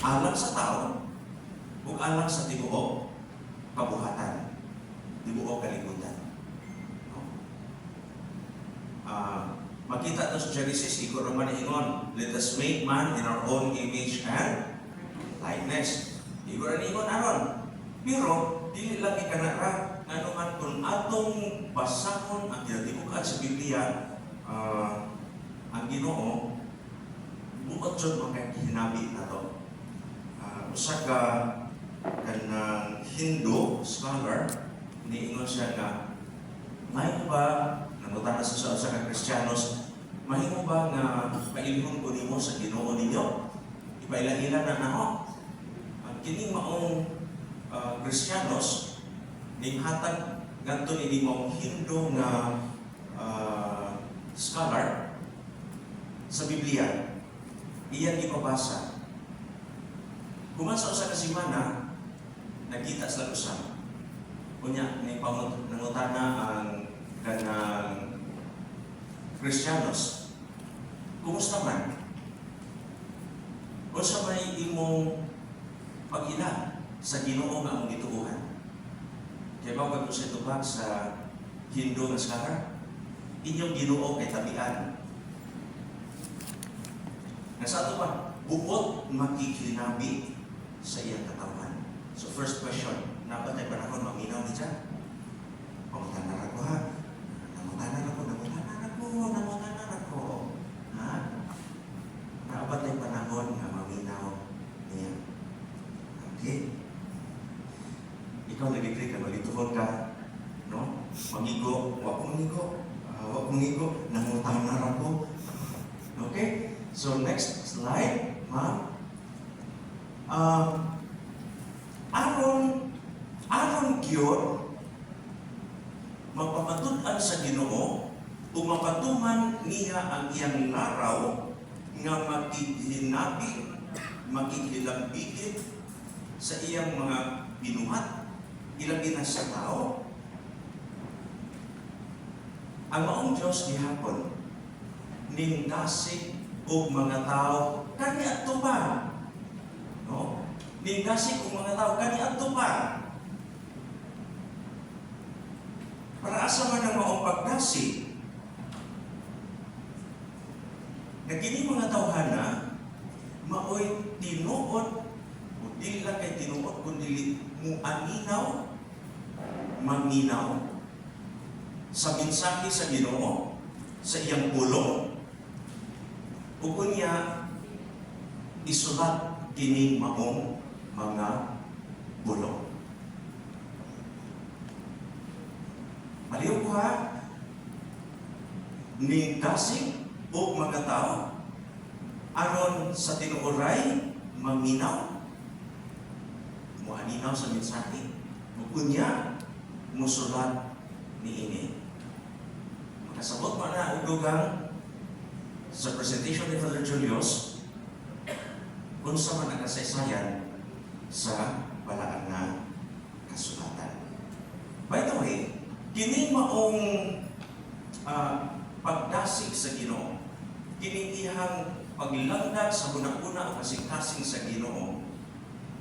alang sa tao ug alang sa tibuok kabuhatan, tibuok kalibutan. Makita to sa Genesis, iko naman ingon, let us make man in our own image and likeness. Iko rin ingon aron. Pero, dili lagi ka na ra, ano man kung atong basahon ang tinatibukad sa Biblia, ang Ginoo, buot yun makakihinabi na to. Usa ka kanang Hindu scholar, niingon siya nga, mahimo ba, nangutan na sa ka Kristiyanos, mahimo ba nga pailhon ko nimo sa Ginoo ninyo? Ipaila-ila na na ho. Kini maong Kristiyanos, ning hatag ganto ni maong Hindu nga scholar sa Biblia, iyan ipabasa. Kumasa sa kasimana, nakita sa usap. Kunya, nangutana ang kanang Kristiyanos, kumusta man? O sa may imong pag-ila sa Ginoo nga among gituuhan? Kaya ba kung sa tubag sa Hindu nga scholar, inyong Ginoo kay tabian. Nasa ato pa, buot makikinabi sa iyang katawan. So first question, napat ay panahon maminaw ni dyan? Pangutanan ako ha? Namutanan ako. Ha? Napat ay panahon nga maminaw niya. Okay? Ikaw nag-agree ka, malituhon ka, no? Mangigo, wak mangigo, namutanan ako. Okay? So next slide, ma'am. Aron gyud mapapatunan sa Ginoo ug mapatuman niya ang iyang laraw nga makihinabi, makihilambigit sa iyang mga binuhat, ilabi na sa tao. Ang maong Diyos gihapon ning dasig og mga tao kaniadto pa. No? Ning dasig og mga tao kaniadto pa. Para asa man ang maong pagdasig? Na kini mga tawhana maoy tinuod o dili lang kay tinuod kundi muaminaw, maminaw sa mensahe sa Ginoo sa iyang pulong. Ug unya isulat kining maong mga bulong. Maliw ko ha, ning dasig o mga tao aron sa tinuoray maminaw, muaninaw sa mensahe, ug unya musulat niini. Makasabot man na udugang sa presentation ni Father Julius kung sa man ang kasaysayan sa balaan nga kasulatan. By the way, kini maong pagdasig sa Ginoo, kini iyang paglangdag sa unang-una o kasing-kasing sa Ginoo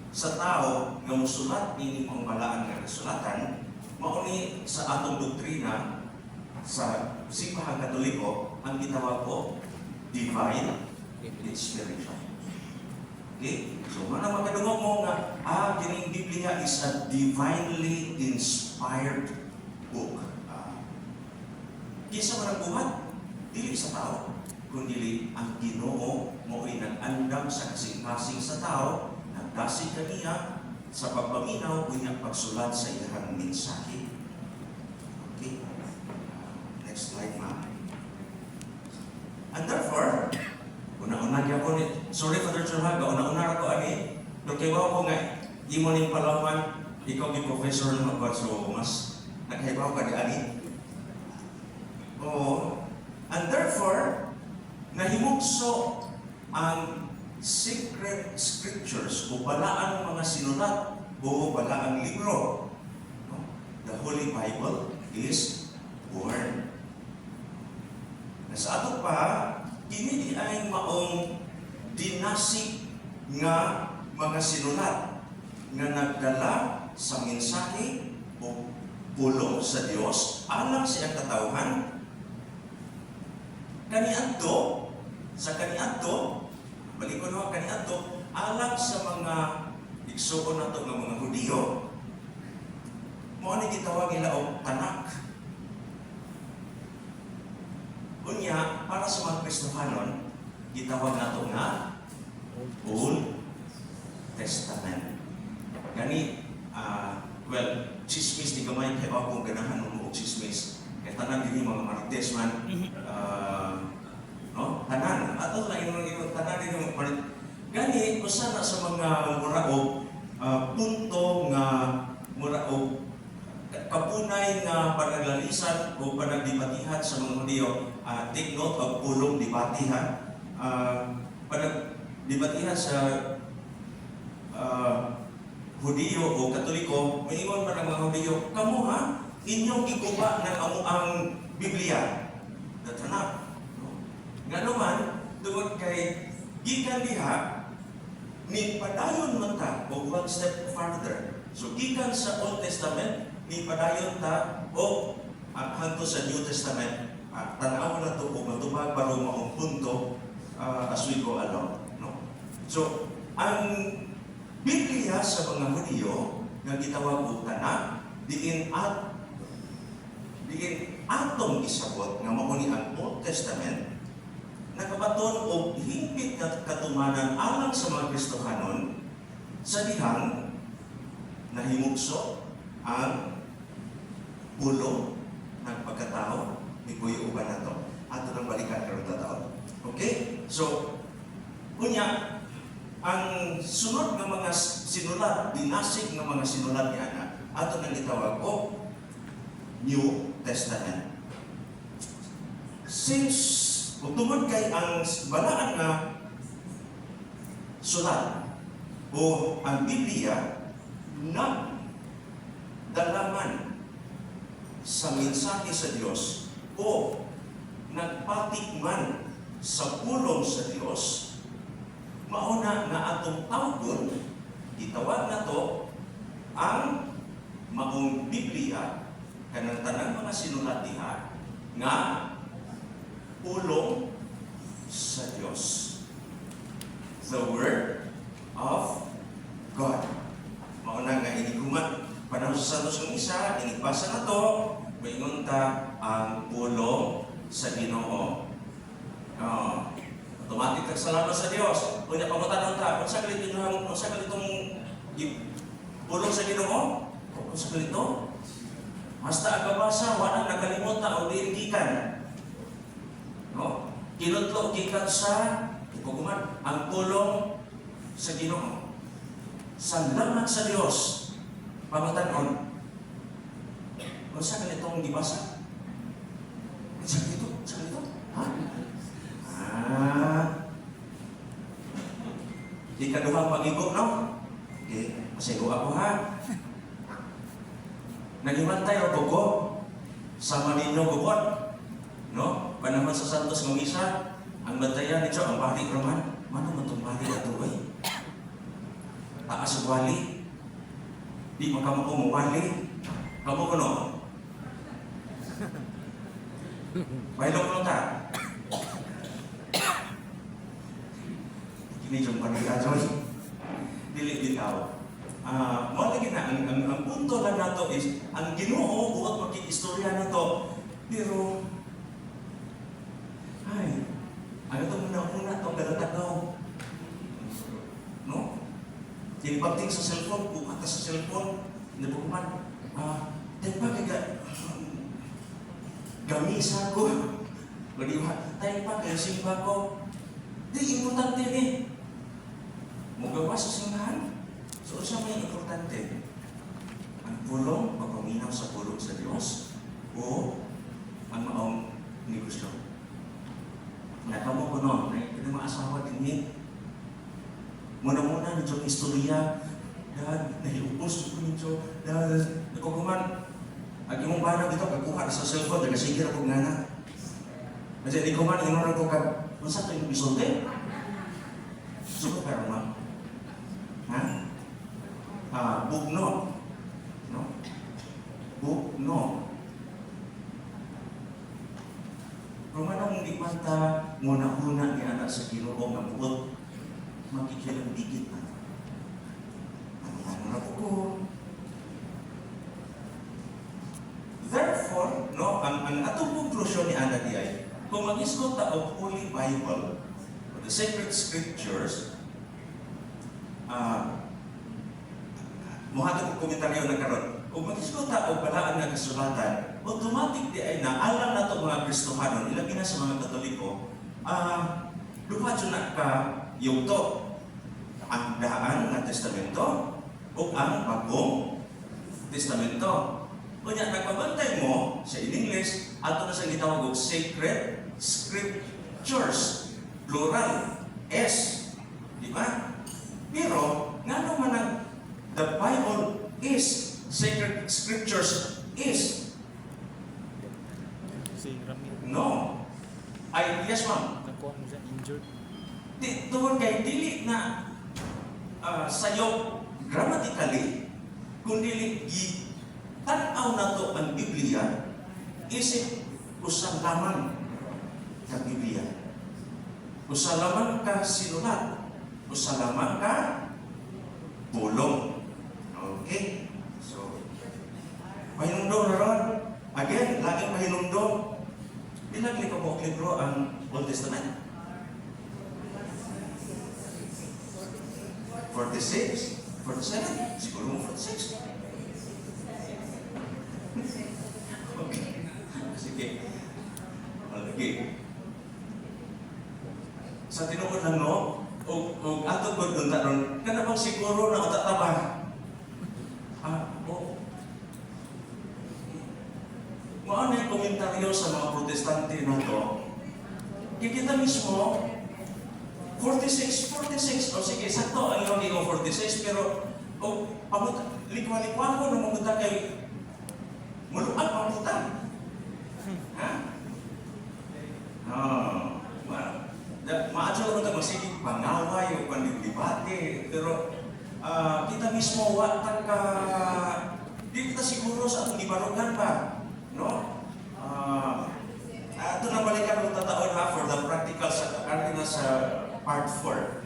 sa tao nga musulat ni ang balaan nga kasulatan, mauni sa atong doktrina sa Simbahan Katoliko ang gitawag ko divine inspiration. Okay? So, mana makadungog mo nga, kining Biblia is a divinely inspired book. Kisa man ang buhat, dili sa tao, kundi ang Ginoo mo'y nag-andam sa kasing-kasing sa tao, nagdasig kaniya sa pagpaminaw, kunyang pagsulat sa iyang mensahe. Okay? Next slide, ma'am. And therefore, una-una niya ko ni, sorry Father Churhaga, una-una ko ani, nagkaibaw ko nga, imo ning palawan, ikaw ni professor na magbat, so mas nagkaibaw ka ni ani. And therefore, nahimugso ang secret scriptures o balaan mga sinulat o balaang libro. The Holy Bible is born. Sa ato pa, kini ay maong dinasig nga mga sinulat nga nagdala sa mensahe o pulong sa Dios alang sa iyang katawhan kaniadto balik ko na kaniadto alang sa mga igsuon nato nga mga Hudiyo mo ani gitawag nila og Tanak. Unya para sa mga Kristohanon gitawag nato nga Old Testament. Gani well, chismis ni gamay kay ako ganahan mo og chismis. Kay tanan dinhi mga Martes man no? Tanan ato lang yung tanan dinhi mga gani usa na sa mga muraog punto nga muraog kapunay nga panaglalisan o panagdibatihan sa mga Hudiyo. Take note of pulong dibatihan. Panagdibatihan sa Hudiyo o Katoliko, maingon pa ng mga Hudiyo, kamo ha, inyong giguba ng ang Biblia. The Tanakh. Nga naman, tungod kay gikan diha, ni padayon man ta o one step further. So gikan sa Old Testament, ni padayon ta o hangtod sa New Testament. Tanaw na to o matubag para maong punto as we go along. No? So, ang Biblia sa mga Hudiyo nga gitawag og Tanakh, diin atong isabot nga mao ni ang Old Testament nakabaton og hingpit nga katumanan alang sa mga Kristohanon sa dihang nahimugso ang pulong ng pagkatao ni Kuya Uban nato. Ato nang balikan karon taon. Okay? So, kunya ang sunod ng mga sinulat, dinasig ng mga sinulat ni Ana, ato nang itawag o New Testament. Since tungod kay ang balaan nga sulat o ang Biblia na dalaman sa mensahe sa Diyos o nagpatikman sa pulong sa Diyos, mauna nga atong tawgon, itawag na to ang maong Biblia, kanang tanang mga sinulat diha, nga pulong sa Diyos. The Word of God. Mauna nga iniguman, panahon sa Santos ng isa, inibasa na to, maingon ta ang pulong sa Ginoo. Automatic nagsalamat sa Dios. Kunya pangutanon ta, unsa kalitong pulong sa Ginoo? Unsa kalito? Basta agabasa wala nakalimot ta o gikan. No? Kinudlo gikan sa ikuguman ang pulong sa Ginoo. Salamat sa Dios. Pangutanon. Unsa kalitong gibasa? Unsa kalito? Ha? Di ka duhang pag-igo, no? Okay, masigo ako ha. Nagimantay o buko sa maninyo bukod, no? Panahon sa Santos ng Misa, ang bantayan nito, ang bali raman, mano man itong bali na ito eh? Taas ang wali. Di mo kamo umawali. Kamu ko no? Bailok mo ta. Kini yung panigadol. Dili bitaw. Mo lagi na ang punto lang nato is ang Ginoo buot makikistorya nato. Pero ay, ano to muna tong galatagaw. No? Tinipagting sa cellphone, buka ka sa cellphone, hindi po kuman. Tempa kaya gamisa ko. Tempa kaya simba ko. Di importante ni. Mugawa sa simbahan. So, siya may importante. Ang pulong, pagpaminaw sa pulong sa Diyos o ang maong negosyo. Nakamo ko no, na mga asawa din ni. Muna-muna nito istorya, dahil nahiupos ko nito, dahil nakukuman, ang imong banag ito, kakuha sa cellphone, nagasigira ko nga na. Kasi di ko man, inunan ko ka, masa ito yung bisote? Suko pero ma'am. Ha? bugno. No? Bugno. Kung anong hindi man ta muna-muna ni anak sa Ginoo nga buot, makikilang digit na. Ano na po? Therefore, no, ang atong conclusion ni Ana di ay, kung mag-isgot ta og Holy Bible, or the sacred scriptures, muhatag ko komentaryo na karon. Kung mag-isgot ta og balaan nga kasulatan, automatic di ay naalam na to mga Kristohanon, ilabi na sa mga Katoliko, duha na ka yung to, ang daan ng testamento o ang bagong testamento. Kunya, nagpabantay mo sa in English, ato na sa gitawag og sacred scriptures, plural, S. Di ba? Pero, nga naman ang the Bible is, sacred scriptures is. No. Ay, yes ma'am. Nakuha mo siya injured. Tungkol kay dili na sayo grammatically, kundi tanaw na to ang Biblia, isip usang lamang ka Biblia. Usang lamang ka sinulat. Usang lamang ka bulong. Okay? So, mahinumdom na ron. Again, laging mahinumdom. Ilang libro ang Old Testament? 46? 47? Siguro mo 46. Okay. Sige. Okay. Sa tinuod lang, no? O ato ko doon taron, kana bang siguro na utataba? Oo. Maano yung komentaryo sa mga protestante na to? Kita mismo, 46. O sige, sakto ang iyong gingo 46, pero likwa-likwa ko nung mamunta kay muluan mamunta. Ha? Maadyo naman ito magsiging pangaway o panibibate, pero kita mismo, di kita siguro sa atong ibarugan pa. No? Ito na balikan ng tataon ha, for the practical sa kanina sa part 4.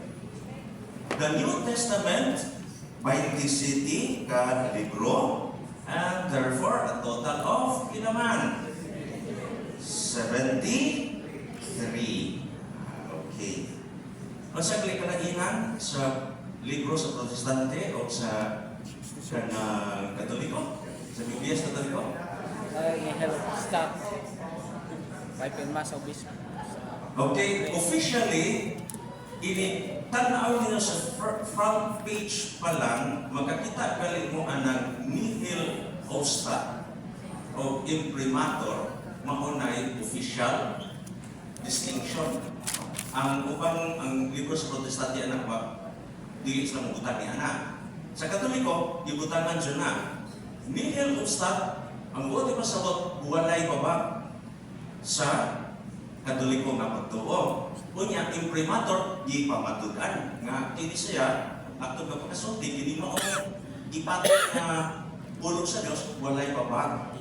The New Testament, 27 ka libro, and therefore a total of inaman 73. Okay. Masa kalainan sa libro sa Protestante o sa Katoliko? Sa Biblia sa Katoliko? I-help stop. Five and mass obis. Okay, officially, tanaw nyo sa front page pa lang, makakita galing mo ang nihil hosta o imprimatur, maunay official distinction. Ang libro sa Protestante anak ba, dili sila mabutan ni anak. Sa Katoliko, ibutangan dyan na. Nihil hosta, ang buti pasabot, walay pa ba sa Katoliko nga pagtuo. Kunya, imprimatur, di pamatudan. Nga, kini siya, ato ka pagkasulti, kini mo ipatay na pulong sa Diyos, walay pa ba?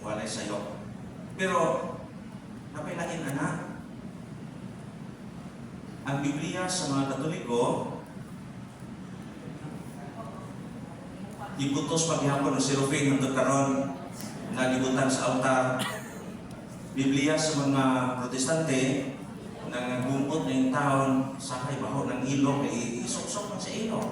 Walay sa'yo. Pero, napilain anak, ang Biblia sa mga Katoliko, ibutos paghihapon ng sirufin ng karon na gibutan sa altar. Biblia sa mga Protestante, nangagumpot na yung taon, sakay baho ng ilog, isok-sok lang sa ilog.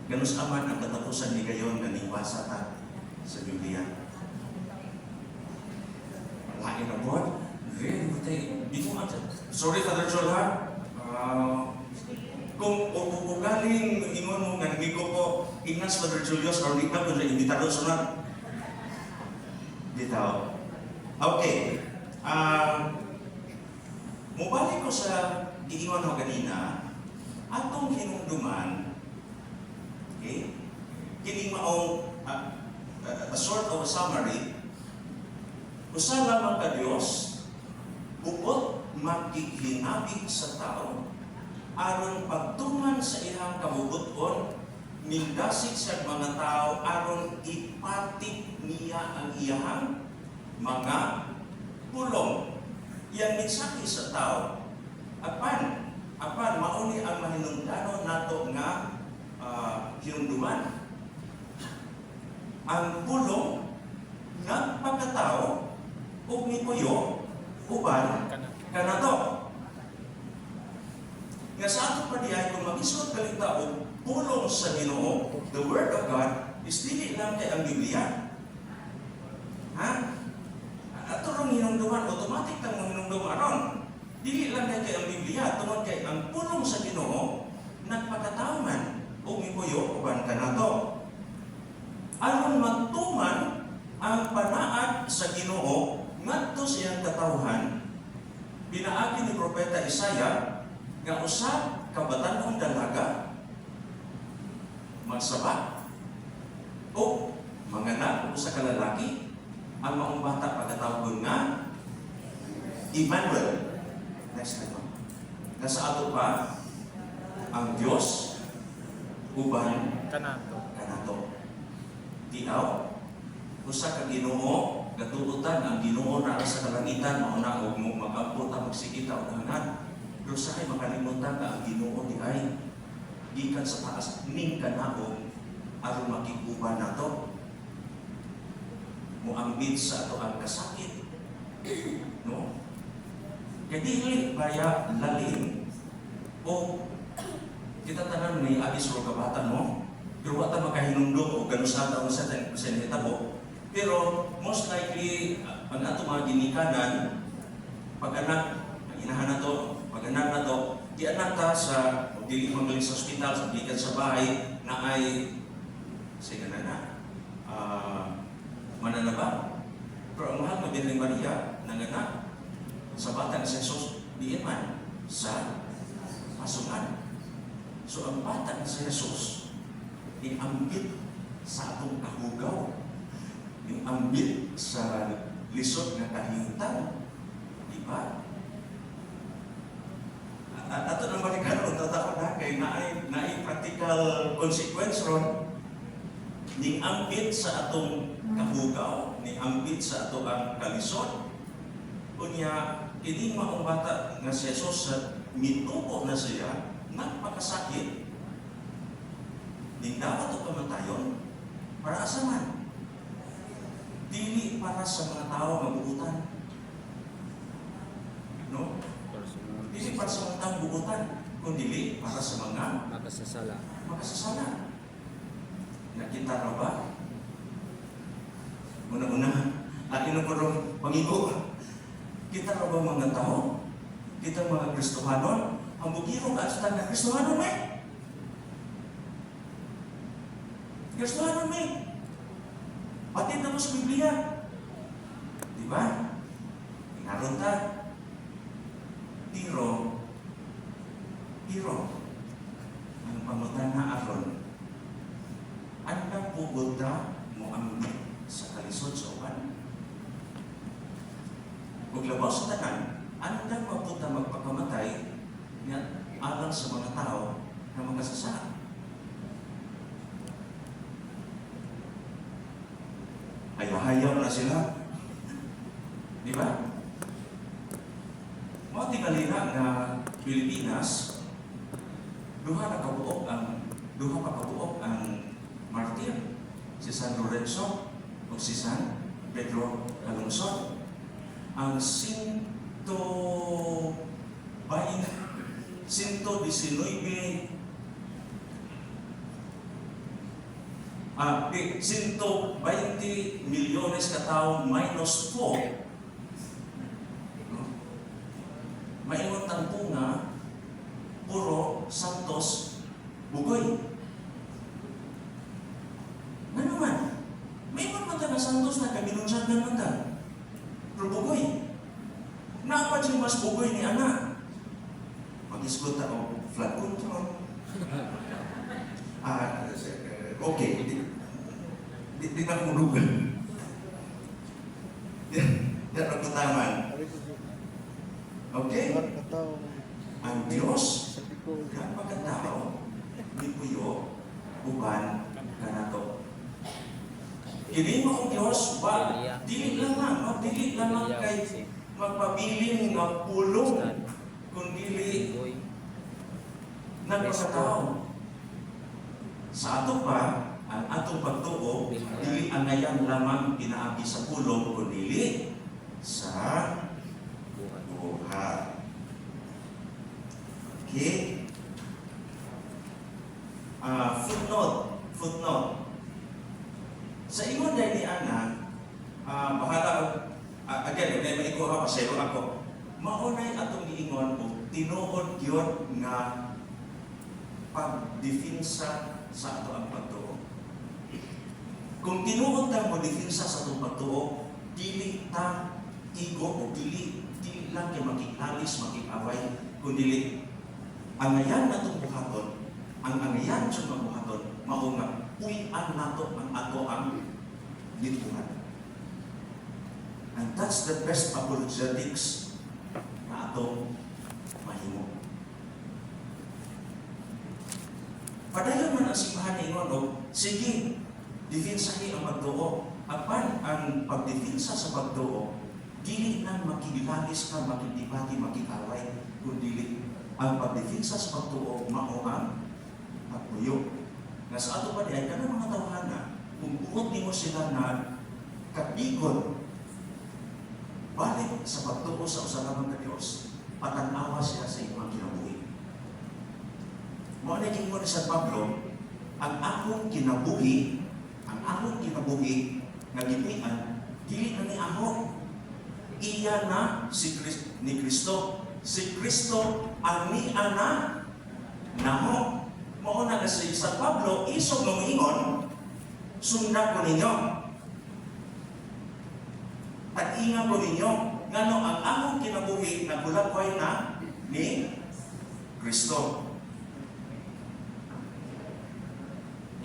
Ganun aman ang katapusan ni gayon na niwasa ta sa Biblia. Lain na po, very good. Sorry, Father Joel, ha? Kung ugaling ingon mo nga nagiko po, Ignas Father Julius, or di ka po na imbitado sunod. Dito. Okay. Mubalik ko sa giingon mo kanina, atong hinumduman, okay, kining maong a sort of a summary, usa lamang ka Dios, bukod magkikinabig sa tao, aron pagtuman sa iyang kabubuton, nindasig sa mga tao aron ipatik niya ang iyang mga pulong. Yang mensahe sa tao, apan mauni ang mahinungdanon nato nga hinumduman. Ang pulong nagpagkatao ug mipuyo uban kanato. Nga sa ato pa diay kung mag-isot kalita og pulong sa Ginoo, the Word of God is dili lang kay ang Biblia. Ha? Ato rong hinungduman, automatic tang hinungduman ron. Dili lang kay ang Biblia, tungod kay ang pulong sa Ginoo nagpakatao man ug mipuyo uban kanato. Aron magtuman ang panaad sa Ginoo ngadto sa iyang katawhan, pinaagi ni Propeta Isaiah nga usa ka batan-ong dalaga magsaba o manganak usa ka lalaki, ang maong bata pagkatawgon nga Emmanuel. Next slide. Nasa ato pa ang Dios uban Kanato. Diaw, usa ka Ginoo, gatuutan ang Ginoo na sa kalangitan, mauna og mo mag-abot ang magsikita og hangan. Pero sa kay makalimutan ka ang Ginoo di ay gikan sa taas ning kanaog aron makiguban nato. Muambit sa ato ang kasakit. No? Kaya dili baya lalim o kita tanan may abis o kabatan mo. Pero wata makahinumdum o ganusada o sa hitabo. Pero most likely, ang ato mga ginikanan, pag-anak, ang inahan na to, pag-anak na to, di anak ta sa, dili magaling sa ospital, sa bigan sa bahay, na ay, sige na, mananaba. Pero ang mahal na Birheng Maria, nanganak, sa bata ni Jesus, di man sa pasungan. So ang bata ni Jesus, ambit sa atong kahugaw, yung ambit sa lisod nga kahintang, di ba? At ato nang balikan ron tataon na kay naay practical consequence ron, ni ambit sa atong kahugaw, ni ambit sa ato ang kalisod. Unya kini maong bata nga si Jesus sa mituko na siya, nagpakasakit. Di dapat o kamatayon para asa man. Dili para sa mga tao mabuutan. No? Dili para sa mga tao mabuutan, kundi para sa mga makasasala. Nakita na ba? Una-una, akin na po rin pangigo. Kita na ba mga tao? Kita mga Kristohanon? Ang bugiro ka sa tanda Kristohanon may? Kristohanon may? Patid na mo sa Biblia. Di ba? Inaron ta. Tiro. Ang pamutan na aron. Andang pupunta mo ambit sa kalisod sa uban. Kung labaw sa tanan, andang mapunta magpakamatay nga alang sa mga tao na makasasaan. Ayaw na sila. Di ba? Mga tingalina na Pilipinas, duha pa kabuok ang martir, si San Lorenzo o si San Pedro Calungsod. Ang 120 milyones katao minus 4. Maingon tangpo nga puro Santos Bugoy. Nga naman, maingon man na Santos na kaminunsan na man ta. Pero Bugoy. Naapa siya mas Bugoy ni anak. Mag-isgot ako, flood control. Okay. Di na kumudugan. Di na kutaman. Okay? Ang Diyos Yan pagkatao, ni Puyo, uban, kanato. Kini mo ang Diyos, ba, dili lang kay magpabiling ng pulong, kundi nagpakatao. Sa ato pa, ang atong pagtuo, dili ang ngayon lamang pinaagi sa pulong, kundi sa buhat. Okay? Footnote. Sa ingon dahil ni Ana, bahala, again, may maiko ha, pasero ako. Maunay atong giingon o tinuod yun nga pagdefinsa sa ato ang pagtuo. Kung tinuod ta mo definsa sa atong pagtuo, dili ta igo o dili lang kay makikalis, makikaway, kundi ang ngayan natong buhaton, ang angayan sa mga buhaton, mao nga puy-an nato ang ato ang lituhan. And that's the best apologetics na atong mahimo. Padayon man ang simbahan ni Ingon, sige, definsahi ang pagtuo. Apan ang pagdefinsa sa pagtuo, dili nang makilagis ka, makidibati, makikaway, kundi ang pagdefinsa sa pagtuo, mao ang pagpuyo. Nga sa ato pa diyan, kanang mga tawhana, kung buot nimo sila na kabigon, balik sa pagtuo sa usalamang ka Diyos, patanawa siya sa iyong kinabuhi. Mao na gingon ni San Pablo, ang akong kinabuhi nga gipuy-an, dili na ni ako. Iya na ni Kristo. Si Kristo ang ni ana namo. Mao na si San Pablo isog nga moingon, sundan ko ninyo. Tag-ingan ko ninyo, ngano ang akong kinabuhi na bulagway na ni Kristo.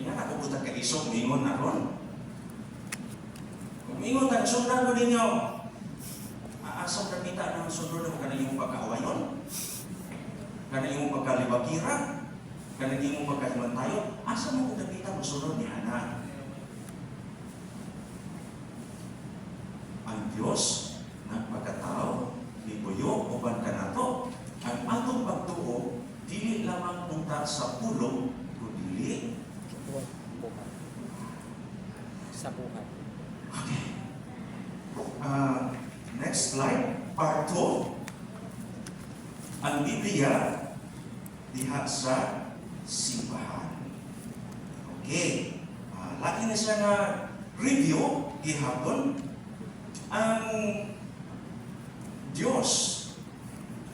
Ingat ako buta ka isog, mingon na ron. Kung mingon na, sundan ko ninyo. Aasam na kita ng sundan mo kanang imong pagkaawayon, kanang imong pagkalibakira, kanang imong pagkahimantayo. Asa mo kung nakita mo sunod ni Ana? Ang Diyos nagpagkatao, libuyo, uban ka na to. Ang atong pagtuo, dili lamang punta sa pulong, kundi sa buhay. okay. Next slide, part 2. Ang Biblia diha sa simbahan. Okay. Lagi na siya nga review gihapon ang Diyos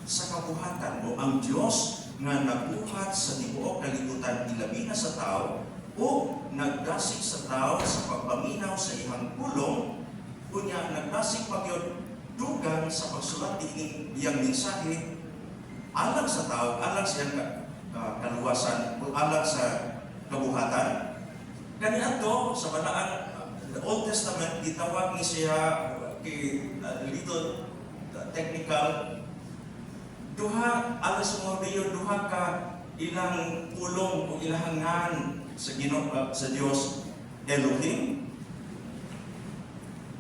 sa kabuhatan mo, ang Diyos nga nagbuhat sa tibuok kalibutan ilabi na sa tao o nagdasig sa tao sa pagpaminaw sa ihang pulong, kunya nagdasig pagyod dugang sa pagsulat iyang mensahe alang sa tao, alang sa iyang kaluwasan, alang sa kabuhatan. Kaniadto sa balaan, the Old Testament, gitawag ni siya little technical, duha alas mo duha ka ilang pulong o ilahangan sa sa Dios Elohim,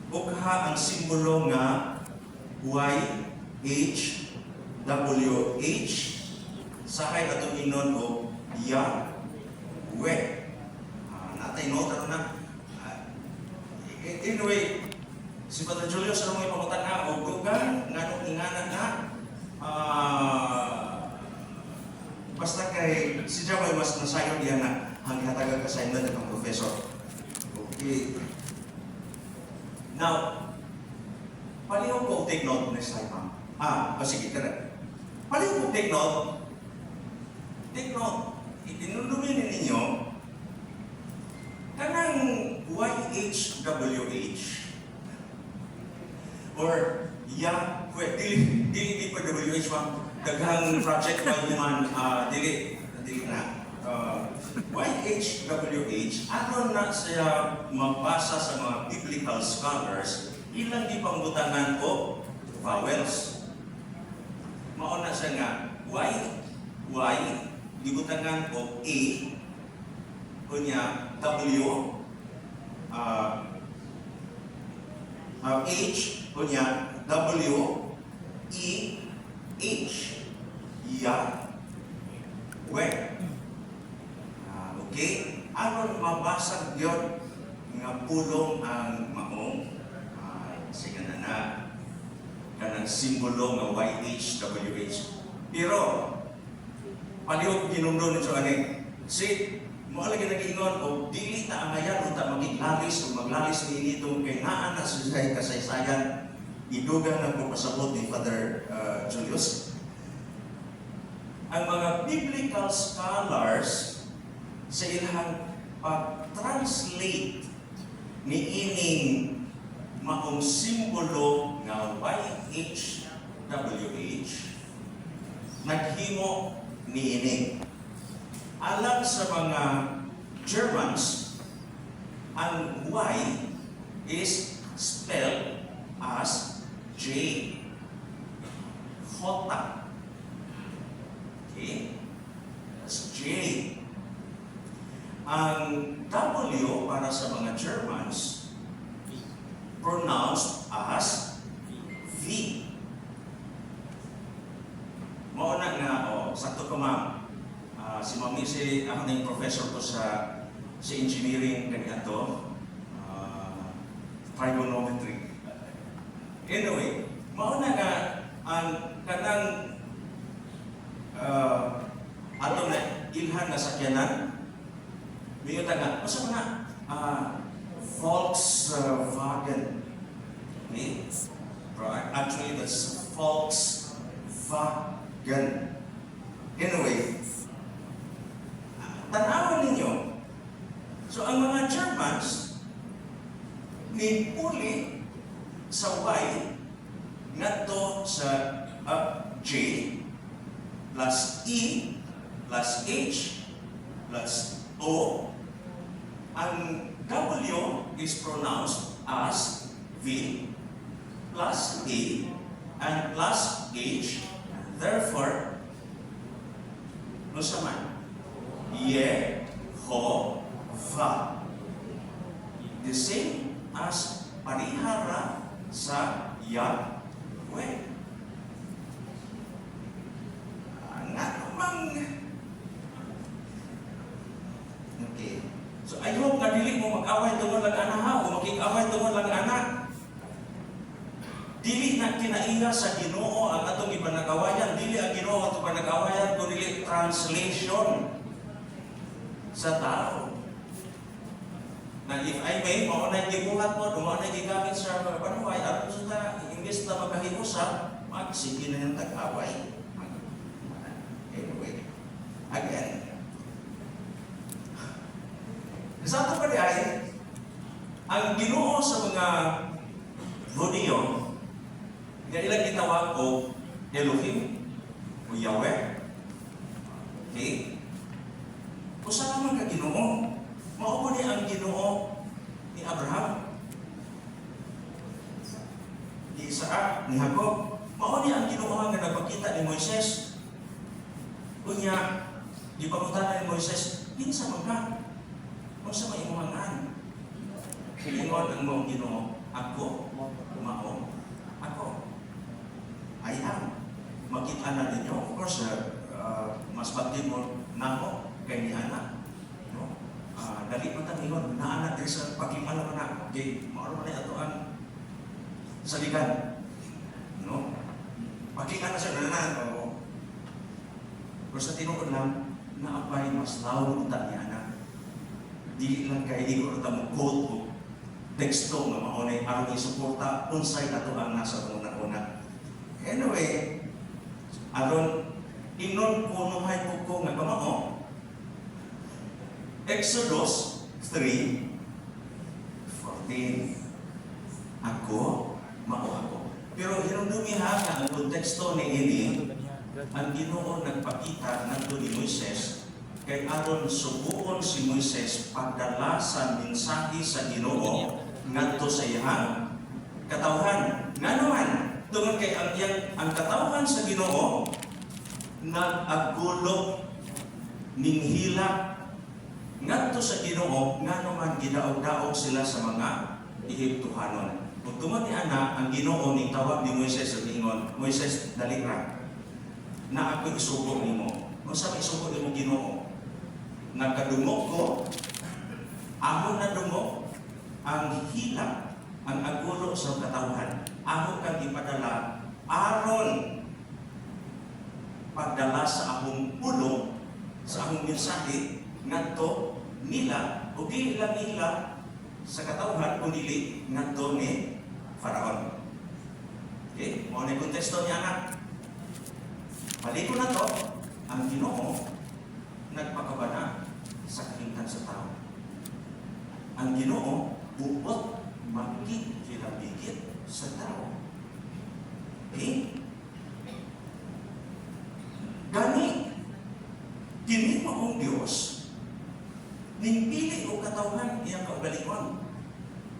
o kaha ang simbolo nga YHWH sahay atong inon o Yahweh. Natay no taro na. Anyway, si Padre Julio sa mga ipamutan na o dugan nganong ingana na basta kay si Jaway mas nasayon diyan na hanggang hataga ka-assignment ng professor. Okay. Now, palihog ko take note next time, ma'am. Sige, correct. Palihog ko take note. Take note. Itinulungin ninyo kanang YHWH or Yahweh. Dili pa WH, ma'am. Daghang project pa naman, dili na. YHWH, aron na siya mabasa sa mga biblical scholars, ilang di pangbutangan o vowels. Mauna siya nga, Y, Y, gibutangan o A, kunya W, H, kunya W, E, H, ya, we. Okay? Aron mabasag yun nga pulong ang maong sige na kanang simbolo nga YH, WH. Pero, palihog ginumdo nito ani. Si, mo lagi nag-ingon o dili na ang ayan unta magiglalis o maglalis ni itong kay naa na sa kasaysayan. Idugang na po pasabot ni Father Julius. Ang mga biblical scholars sa ilang pag-translate ni ining maong simbolo nga YHWH naghimo ni ini. Alam sa mga Germans, ang Y is spelled as J. Hota. Okay? That's J. Ang W para sa mga Germans pronounced as V. Mauna nga, sakto ko ma'am. Si Mami, ako na yung professor ko sa engineering ganito, trigonometry. Anyway, mauna nga, ang kanang ato na ilhan na sakyanan, may nga, masa na, Volkswagen. Okay? Actually, that's Volkswagen. Anyway, tanawan ninyo. So, ang mga Germans, nipuli sa Y, ngadto sa J, plus E, plus H, plus O. Ang W is pronounced as V, plus E, and plus H. Therefore, no saman? Yehovah. The same as parihara sa Yahweh. Nga namang okay. So I hope nga dili mo mag-away tungod lang anak ha, o makik-away tungod lang anak. Dili na kinaiya sa Ginoo ang atong ipanagawayan, dili ang Ginoo atong panagawayan kundi translation sa tao. Na if I may, mao na gibuhat mo, mao na gigamit sa panuway, aron sa imbes na magkahiusap, magsige na ng tag-away. Anyway, again, sa ato pa ay, ang Ginoo sa mga Hudyo, nga ilang gitawag o Elohim o Yahweh. Okay? Kung saan naman ka Ginoo, maupo niya ang Ginoo ni Abraham, ni Isaac, ni Jacob. Mao niya ang Ginoo nga nagpakita ni Moises. Kunya, di pangutana ni Moises, kinsa man ka? Kung sa may imuhangan, ingon ang mong Ginoo, ako, mao, ako. I am. Makita na ninyo, of course, mas batin mo na ako, kay ni anak. No? Dali mo tang ingon, naanak din sa pagkimal naman ako. Okay, maaro na ito ang saligan. No? Pagkikan na siya na pero sa tinuod lang, naapay mas lawang utak ni anak. Dili lang kay di ko mo quote o teksto nga maunay aron isuporta unsay ato ang nasa una-una. Anyway, aron inon punuhay ko nga pamao. Exodus 3:14. Ako, mao ako. Pero hinumdumi ha nga ang konteksto ni ini, ang Ginoo nagpakita ngadto ni Moises kay aron subuon si Moises pagdala sa mensahe sa Ginoo ngadto sa iyang katawhan. Nga naman, tungod kay ang katawhan sa Ginoo nag-agulok ning hila ngadto sa Ginoo ngano man gidaog-daog sila sa mga Ehiptohanon. Kung tungod ni ana ang Ginoo ning tawag ni Moises sa ingon, Moises dali ra. Na ako isugo nimo. Unsa may isugo nimo Ginoo? Nagkadungog ko, amon na dungog ang hila, ang agulo sa katawhan. Amon kang ipadala aron pagdala sa akong pulong, sa akong mensahe ngadto nila o dili lang nila sa katawhan o dili ngadto ni Faraon. Okay? Mo ni konteksto niya anak. Balik ko na to, ang Ginoo nagpakabana sa kalimtan sa tao. Ang Ginoo buot makikilabigit sa tao. Okay? Gani, kini maong Diyos, ning pili o katawhan iyang kaugalingon.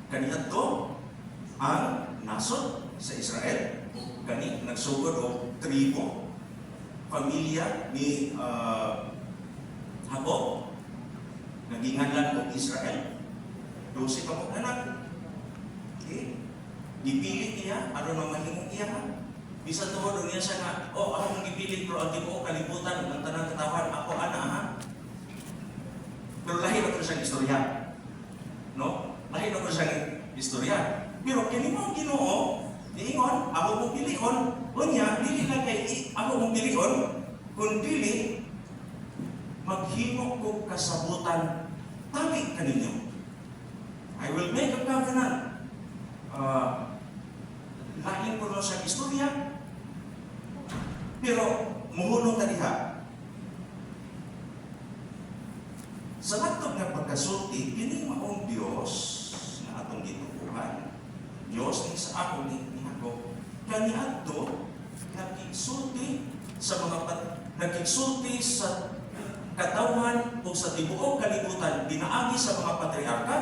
Kaniya to ang nasod sa Israel. Gani, nagsugod o tribo, pamilya ni Jacob, naginganlan o Israel. 12 pa mo anak. Okay? Dipili niya, ano na mahimong iya. Bisa tungod niya siya nga, ako mong gipili, pero ang di ko kalibutan, ang tanang katawan, ako ana ha. Pero lahi na ko siyang istorya. No? Lahi na ko siyang istorya. Pero kini mo ang Ginoo, niingon, ako mong pilion, unya, dili lang kay ako mong pilion, kung dili, maghimo ko kasabutan, tabi ka ninyo. I will make a covenant. Lain ko na siyang istorya, pero muhulong ka diha. Sa laktog nga pagkasulti, kini maong Diyos na atong gitukuhan. Diyos ni sa ako ni ako. Kani ato nagigsulti sa nagigsulti sa katawhan o sa tibuok kalibutan, pinaagi sa mga patriarka,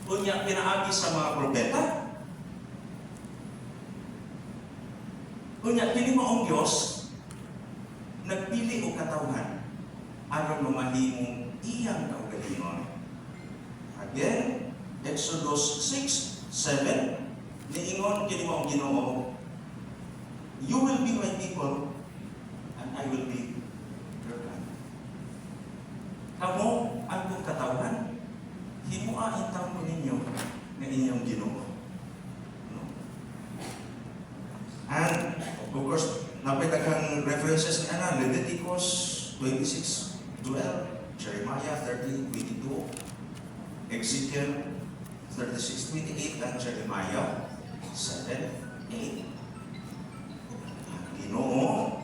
unya pinaagi sa mga propeta. Unya, kini maong Diyos, nagpili o katawhan aron mamahimong iyang kaugalingon. Again, Exodus 6:7, niingon kini maong Ginoo, you will be my people, and I will be your God. Kamo, ang kong katawhan, himuain taon ko ninyo na inyong Ginoo. And, of course, napitagang references ni Ana, Leviticus 26:12, Jeremiah 30:22, Ezekiel 36:28, and Jeremiah 7:8. Ang Ginoo,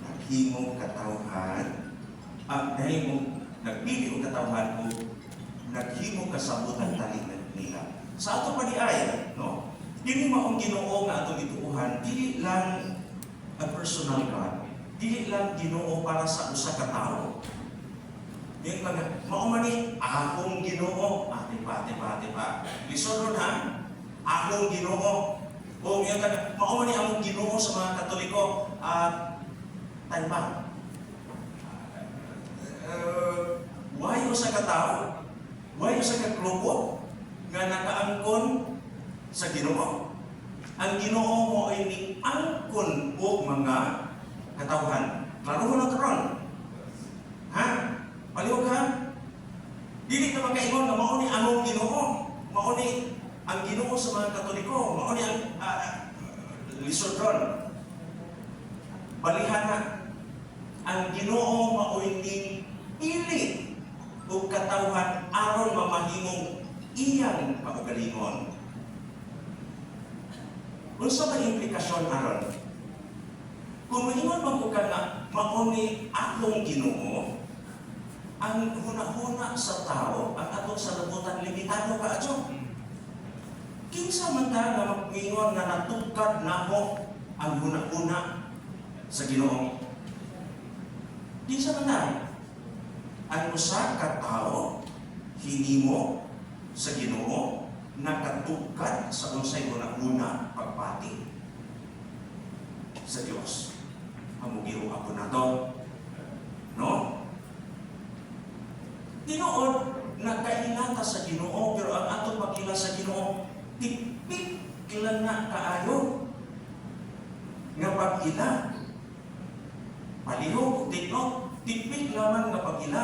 naghimong katawhan, nagpili o katawhan o naghimong kasabutan talin nila. Sa ato pa di ay, no? Dili maong Ginoo nga atong ituuhan, dili lang a personal God, dili lang Ginoo para sa usa ka tawo. Yung mao man ni akong Ginoo, ati pa. Lisod ha, akong Ginoo. O yung mao man ni among Ginoo sa mga Katoliko at tayma. Wayo sa ka tawo, wayo sa ka grupo nga nakaangkon sa Ginoo. Ang Ginoo mo ay niangkon o mga katawhan. Klaro mo na karon. Ha? Palihog ha? Dili na makaingon na mao ni among Ginoo. Mao ni ang Ginoo sa mga Katoliko. Mao ni ang lisod ron. Balihan na. Ang Ginoo mao ni pili o katawhan aron mamahimong iyang kaugalingon. Unsa ba implikasyon aron? Kung maingon man ko kana mao ni akong Ginoo, ang huna-huna sa tao, ang atong salabutan limitado ka adto. Kinsa man ta nga mag-ingon na natugkad namo ang huna-huna sa Ginoo? Kinsa man ta? Ang usa ka tawo hinimo sa Ginoo nakatugkad sa unsay una-una pagpati sa Dios. Hamugiro ako na to. No? Tinuod, nagkailata sa Ginoo, pero ang atong pagkila sa Ginoo, tipik kila na kaayo. Nga pag-ila, palihog, tipik lamang nga pag-ila.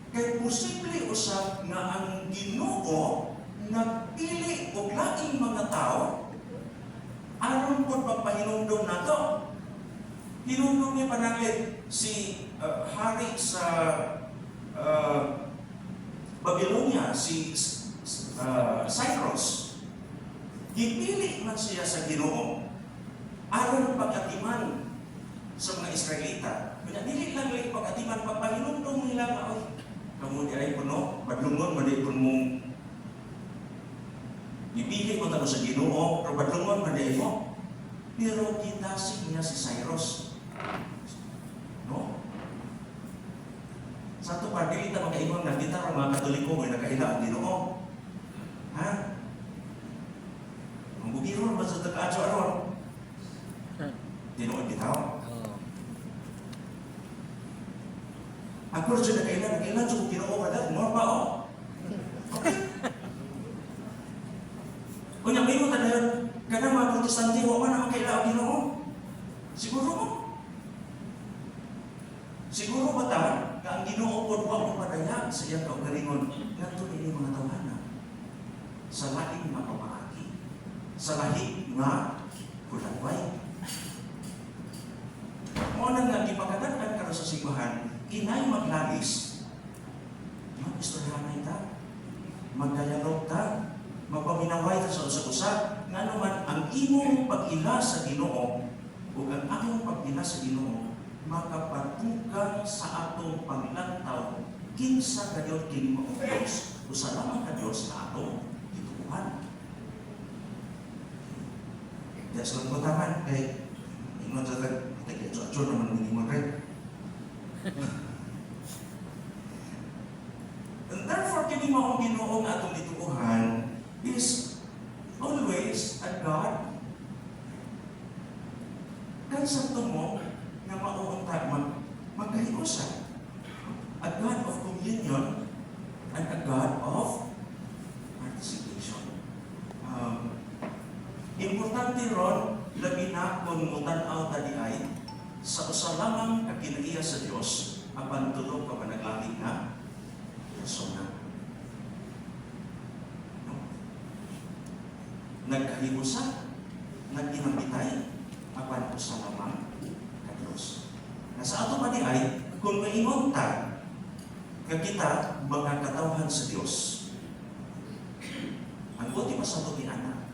Kaya posible usab nga ang Ginoo nagpili og laing mga tao aron pod pagpahinumdom nato. Hinumdom niya pananglit si hari sa Babylonia, si Cyrus. Gipili man siya sa Ginoo aron pag-atiman sa mga Israelita. Kaya dili lang lang pag-atiman, pagpahinumdom nila nga, oy, kamu di ay puno, badlungon, madipon mong ipili mo tamo sa Ginoo, pero badlungon, maday mo. Pero gitasig niya si Cyrus. No? Sa ito pa, dili ta makaibang nakita ang mga Katoliko ay nakaila ang Ginoo. Ha? Ang bugiro ba sa tag-adyo aron? Ginoo bitaw. Ako rin siya nakailan siya kung Ginoo ka dahil, more pa o. Okay. Kunya, may mo tanayon, kanang mga protestante, huwag na makaila ang Ginoo. Siguro mo. Siguro ba ta, ka ang Ginoo po, huwag mo padayag sa iyang kaugalingon, nga ito nili mga tawanan. Sa laing mga pamaaki. Sa lahing nga kulagway. Muna nga, ipagkagandang ka sa simbahan, inay maglalis, mag-istoryanay ta, magdayalog ta, magpaminaway ta sa usap-usap, nga naman ang imong pag-ila sa Ginoo o ang akong pag-ila sa Ginoo makapatugang sa atong paglantaw kinsa kayo kini mo Diyos o sa lamang ka Diyos na atong itukuhan. Diyas lang ko taman, kay ingon sa tag-atso naman minimum rin. And therefore, kini mo ang Ginoo nga atong itukuhan is always a God kansa mo na mauunta magkahiusan. A God of communion and a God of participation. Importante ron, labi na kung mutanaw ta di ay sa usa lamang kakinaiya sa Dios apan tulog ka panaglahi na persona. Nagkahiusan, nagkinambitay, apan usa lamang ka Dios. Na sa ato pa di ay, kung maingon ta, nga kita mga katawhan sa Dios. Ang buti pasabot ni Ana,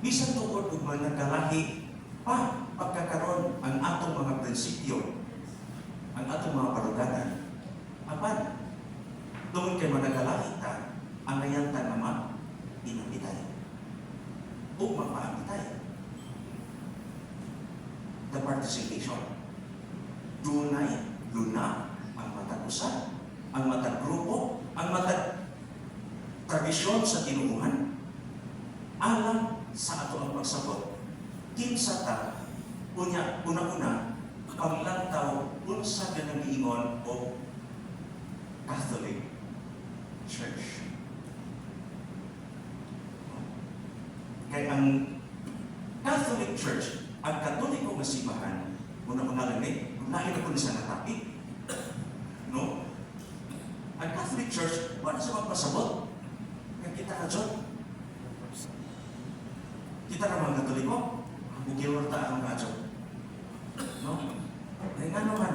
bisan tukod ug mga nagkalahi pa pagkakaroon ang atong mga prinsipyo, ang atong mga paruganan. Apan, tungod kay managkalahi ta, ang ngayantan naman, inambitay. O magpaambitay. The participation. Dunay, luna, ang matag-usan, ang matag-grupo, ang matag-tradisyon sa tinuuhan, alam sa ato ang pagsabot. Kinsa ta, una-una, paglantaw, unsa ganang giingon o Catholic Church. Kaya ang Catholic Church, ang Katoliko nga simbahan, una-una lang lahi na po sa natapik. No? Ang Catholic Church, wala sa magpasabot. Kaya kita ka dyan. Kita ka mga Katoliko, bukilor ta ang kadyo. No? Kaya nga naman,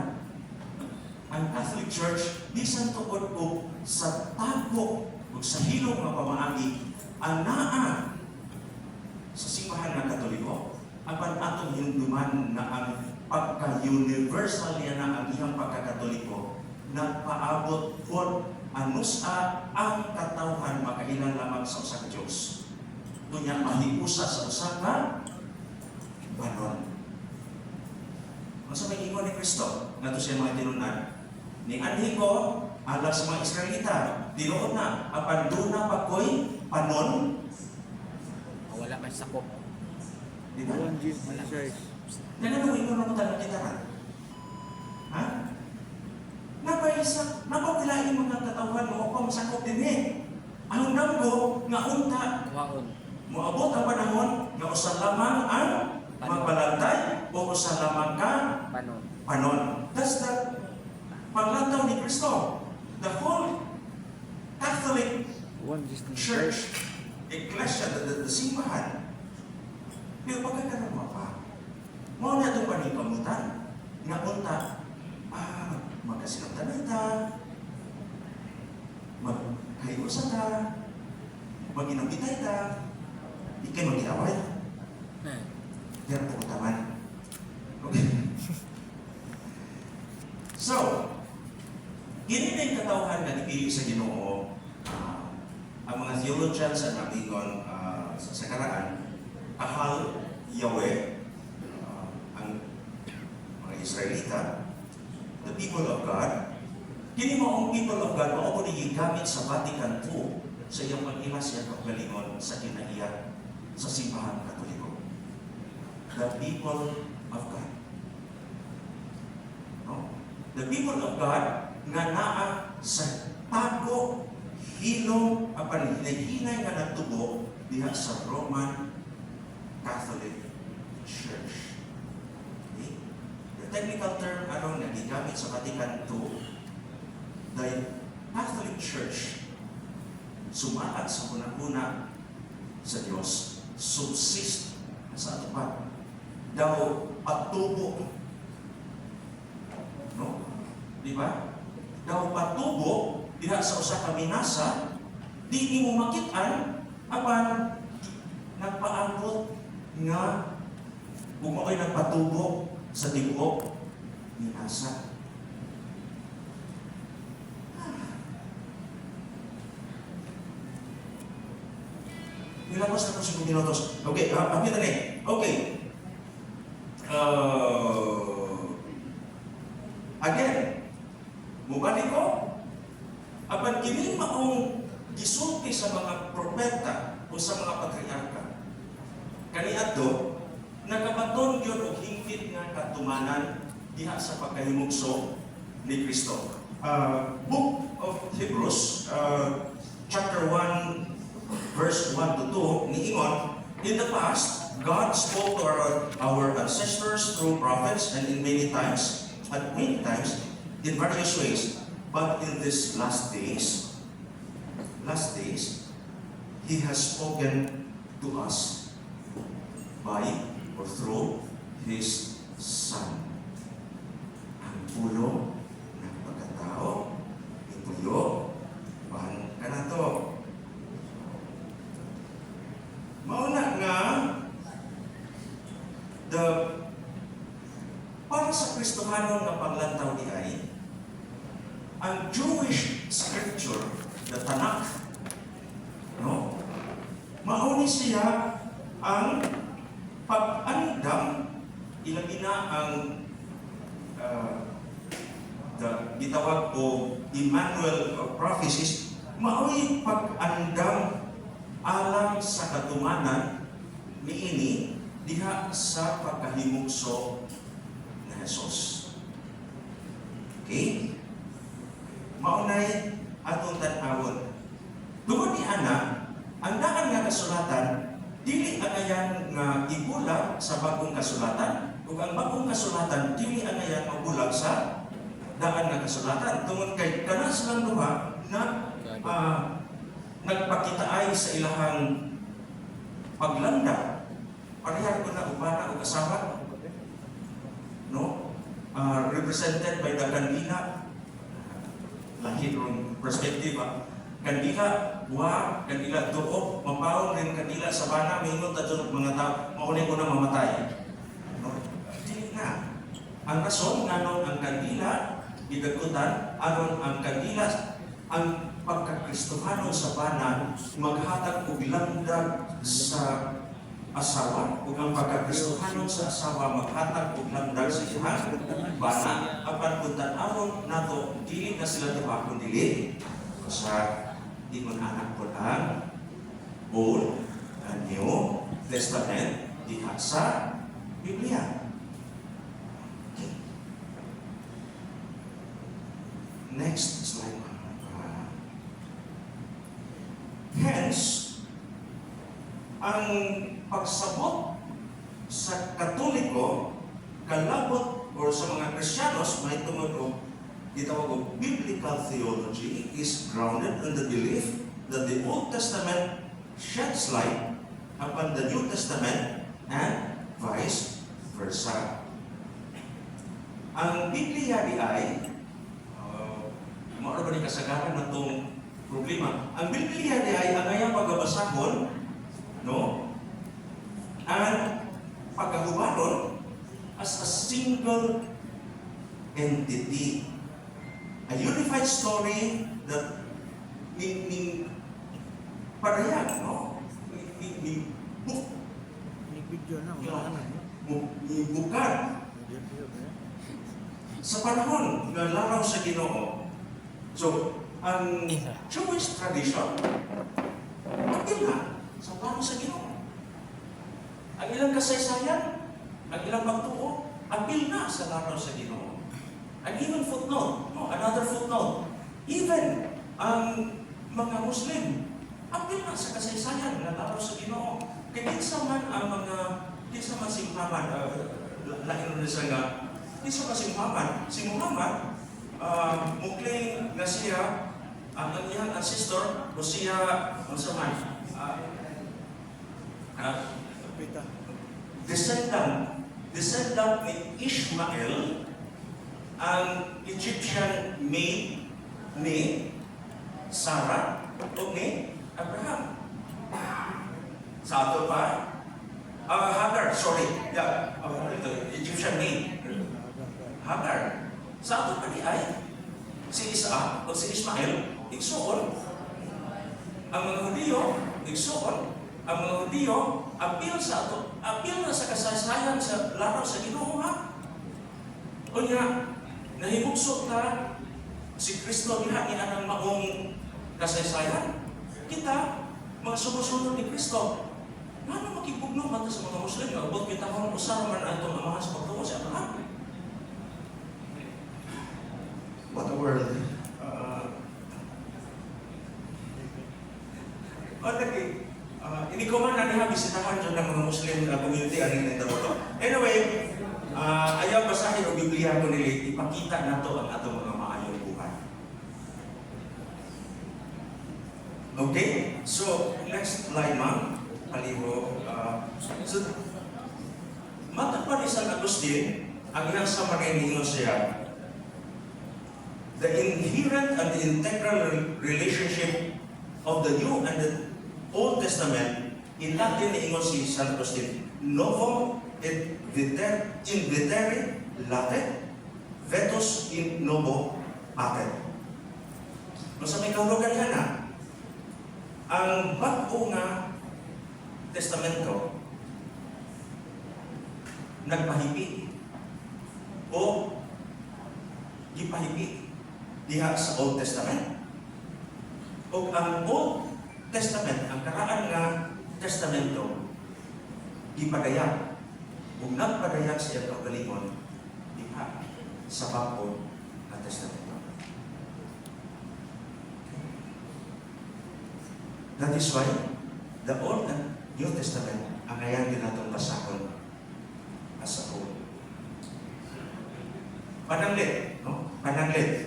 ang Catholic Church, bisan tukod po sa tago o sa hilong mga pamaagi, ang naa sa simbahan ng Katoliko, apan atong hinduman na ang pagka-universal niya na ang iyang pagkakatoliko, nagpaabot po anusa ang katawhan makailang lamang sa usang Diyos. Kunya mahiusa sa usang banon. Masa may ingon ni Kristo, nga to siya mga tinunan, ni anhi ko, alag sa mga Israelita, tinuod na, apan doon na pakoy panon, Wala man sakop. di ba? Jesus Christ. Yan ang ingon ng tanong kita na. isa, napapilain mga katawhan mo upang masakop din eh. Ang damgo, nga unta, Kuhaon. moabot ang panahon, nga usa lamang ang magbalantay o usa lamang ka Panon. panon. That's the paglantaw ni Kristo. The whole Catholic One Disney Church, Iglesia, the simbahan. Pero pagkakaroon mo pa, mo na itong panipamutan, nga unta, magkasinagtan na ita, maghayusa ta, maginambita ita, ikay mag-iaway. Yan po utaman. Okay. So, hindi na yung katauhan na ipili sa Ginoo. Ang mga theologians at nabigon sa karaan, kahal Yahweh, ang mga Israelita, the people of God, kini mo ang people of God, mao ko gigamit sa Vatican II sa iyang pag-imas siya kaugalingon sa kinaiya sa simbahan Katoliko. The people of God. No? The people of God nga naa sa tago, hilong, apan hinay nga natubo diha sa Roman Catholic Church. Okay? The technical term anong nagigamit sa Vatican II, the Catholic Church sumaat sa kunang-una sa Diyos, subsist sa atupan, daw patubo, no? Di ba? Daw patubo diha sa usa ka minasa, di mo makitaan apan nagpaabot nga kung ako'y nagpatubo sa tibuok minasa. Nilabas na po si minutos. Okay, pakita na eh. Okay. Again, mubalik ko, apan kini maong gisulti sa mga propeta o sa mga patriarka. Kaniadto, nagabaton yun o hingkit nga katumanan diha sa pagkahimugso ni Kristo. Book of Hebrews, chapter 1, verse 1 to 2, niingon, in the past, God spoke to our ancestors through prophets and in many times, in various ways. But in these last days, He has spoken to us by or through His Son. Ang pulo ng pagkatao, ituyo, paano ka na to? Mauna nga, para sa Kristohanon na paglantaw ni ay, ang Jewish scripture, the Tanakh, no? Mauni siya ang pag-andam, ilabi na ang gitawag o Emmanuel prophecies, mauni pag-andam alang sa katumanan niini diha sa pagkahimugso na Jesus. Okay? Maunay atong tan-awon. Tungod ni ana, ang daan nga kasulatan dili anayan nga ibulag sa bagong kasulatan ug ang bagong kasulatan dili anayan mabulag sa daan nga kasulatan. Tungod kay kana silang duha na nagpakitaay sa ilahang paglanda. Parehar ko na ubana o asawa, no? Represented by the kandila, lahi ron perspektiba. Kandila buha, kandila tuo, mapawon rin kandila sa bana, mingon ta dyan mga tao, maunay ko na mamatay. No? Dili na. Ang rason nga nung ang kandila, gidagutan, aron ang kandila, ang pagkakristohanon sa bana, maghatag og landag sa asawa, ug ang pagkakristohanon sa asawa maghatag og landag sa iyang bana. Apan kung tan-awon nato, dili na sila duha kun dili sa ingon anak ko ang Old and New Testament diha sa Biblia. Next slide. Hence, ang pagsabot sa Katoliko, kalabot, or sa mga Kristiyanos, may tumuto, itawag ko, biblical theology is grounded in the belief that the Old Testament sheds light upon the New Testament and vice versa. Ang Biblia di ay, mauro ba ni kasagaran na itong problema? Ang Biblia di ay ang ayang pagbabasahon, no? Ang pagkahubaron as a single entity. A unified story that ni parehang, no? Ni Video na, wala na. bukad sa panahon ng laraw sa Ginoo. So, ang Jewish tradition, apil na sa laraw sa Ginoo. Ang ilang kasaysayan, ang ilang pagtuo, apil na sa laraw sa Ginoo. And even footnote, no, another footnote, even ang mga Muslim, apil na sa kasaysayan ng laraw sa Ginoo. Kaya kinsa man ang mga, kinsa man si Muhammad, lain na siya nga, kinsa man si Muhammad, mukling na siya, ang iyang ancestor, o siya, ano sa man, descendant ni Ishmael, ang Egyptian maid ni Sarah o ni Abraham. Sa ato pa, Hagar, Egyptian maid. Hagar. Sa ato pa di ay, si Isaac o si Ismael, igsuon. Ang mga Hudiyo, igsuon. Ang mga Hudiyo, apil sa ato, apil na sa kasaysayan sa laraw sa Ginoo ha. O nga, nahibugsok na si Kristo diha ni anang maong kasaysayan. Kita, mga sumusunod ni Kristo, ano makipugno man sa mga Muslim nga ubot kita kung usara man atong amahan sa pagtuo sa Abraham. What a world. Hindi ko man na bisitahan dyan ng mga Muslim community ang nito. Anyway, ayaw basahin o Biblia ko nila, ipakita na to ang atong mga maayong buhay. Okay? So, next slide, ma'am. Paliho. So, matapad ni San Agustin, ang iyang summary ninyo siya, the inherent and the integral relationship of the New and the Old Testament, in Latin ingon si San Agustin, novum et invitere late, vetus in novo patet. No sa may kahulugan yan na, ang bago nga testamento nagpahipit o gipahipit diha sa Old Testament. O ang Old Testament, ang karaan nga testamento, gipadayag o nagpadayag sa iyang kaugalingon diha sa bago nga testamento. That is why the Old and New Testament ang ayan din natong basahon as a whole. Pananglit, no? Pananglit.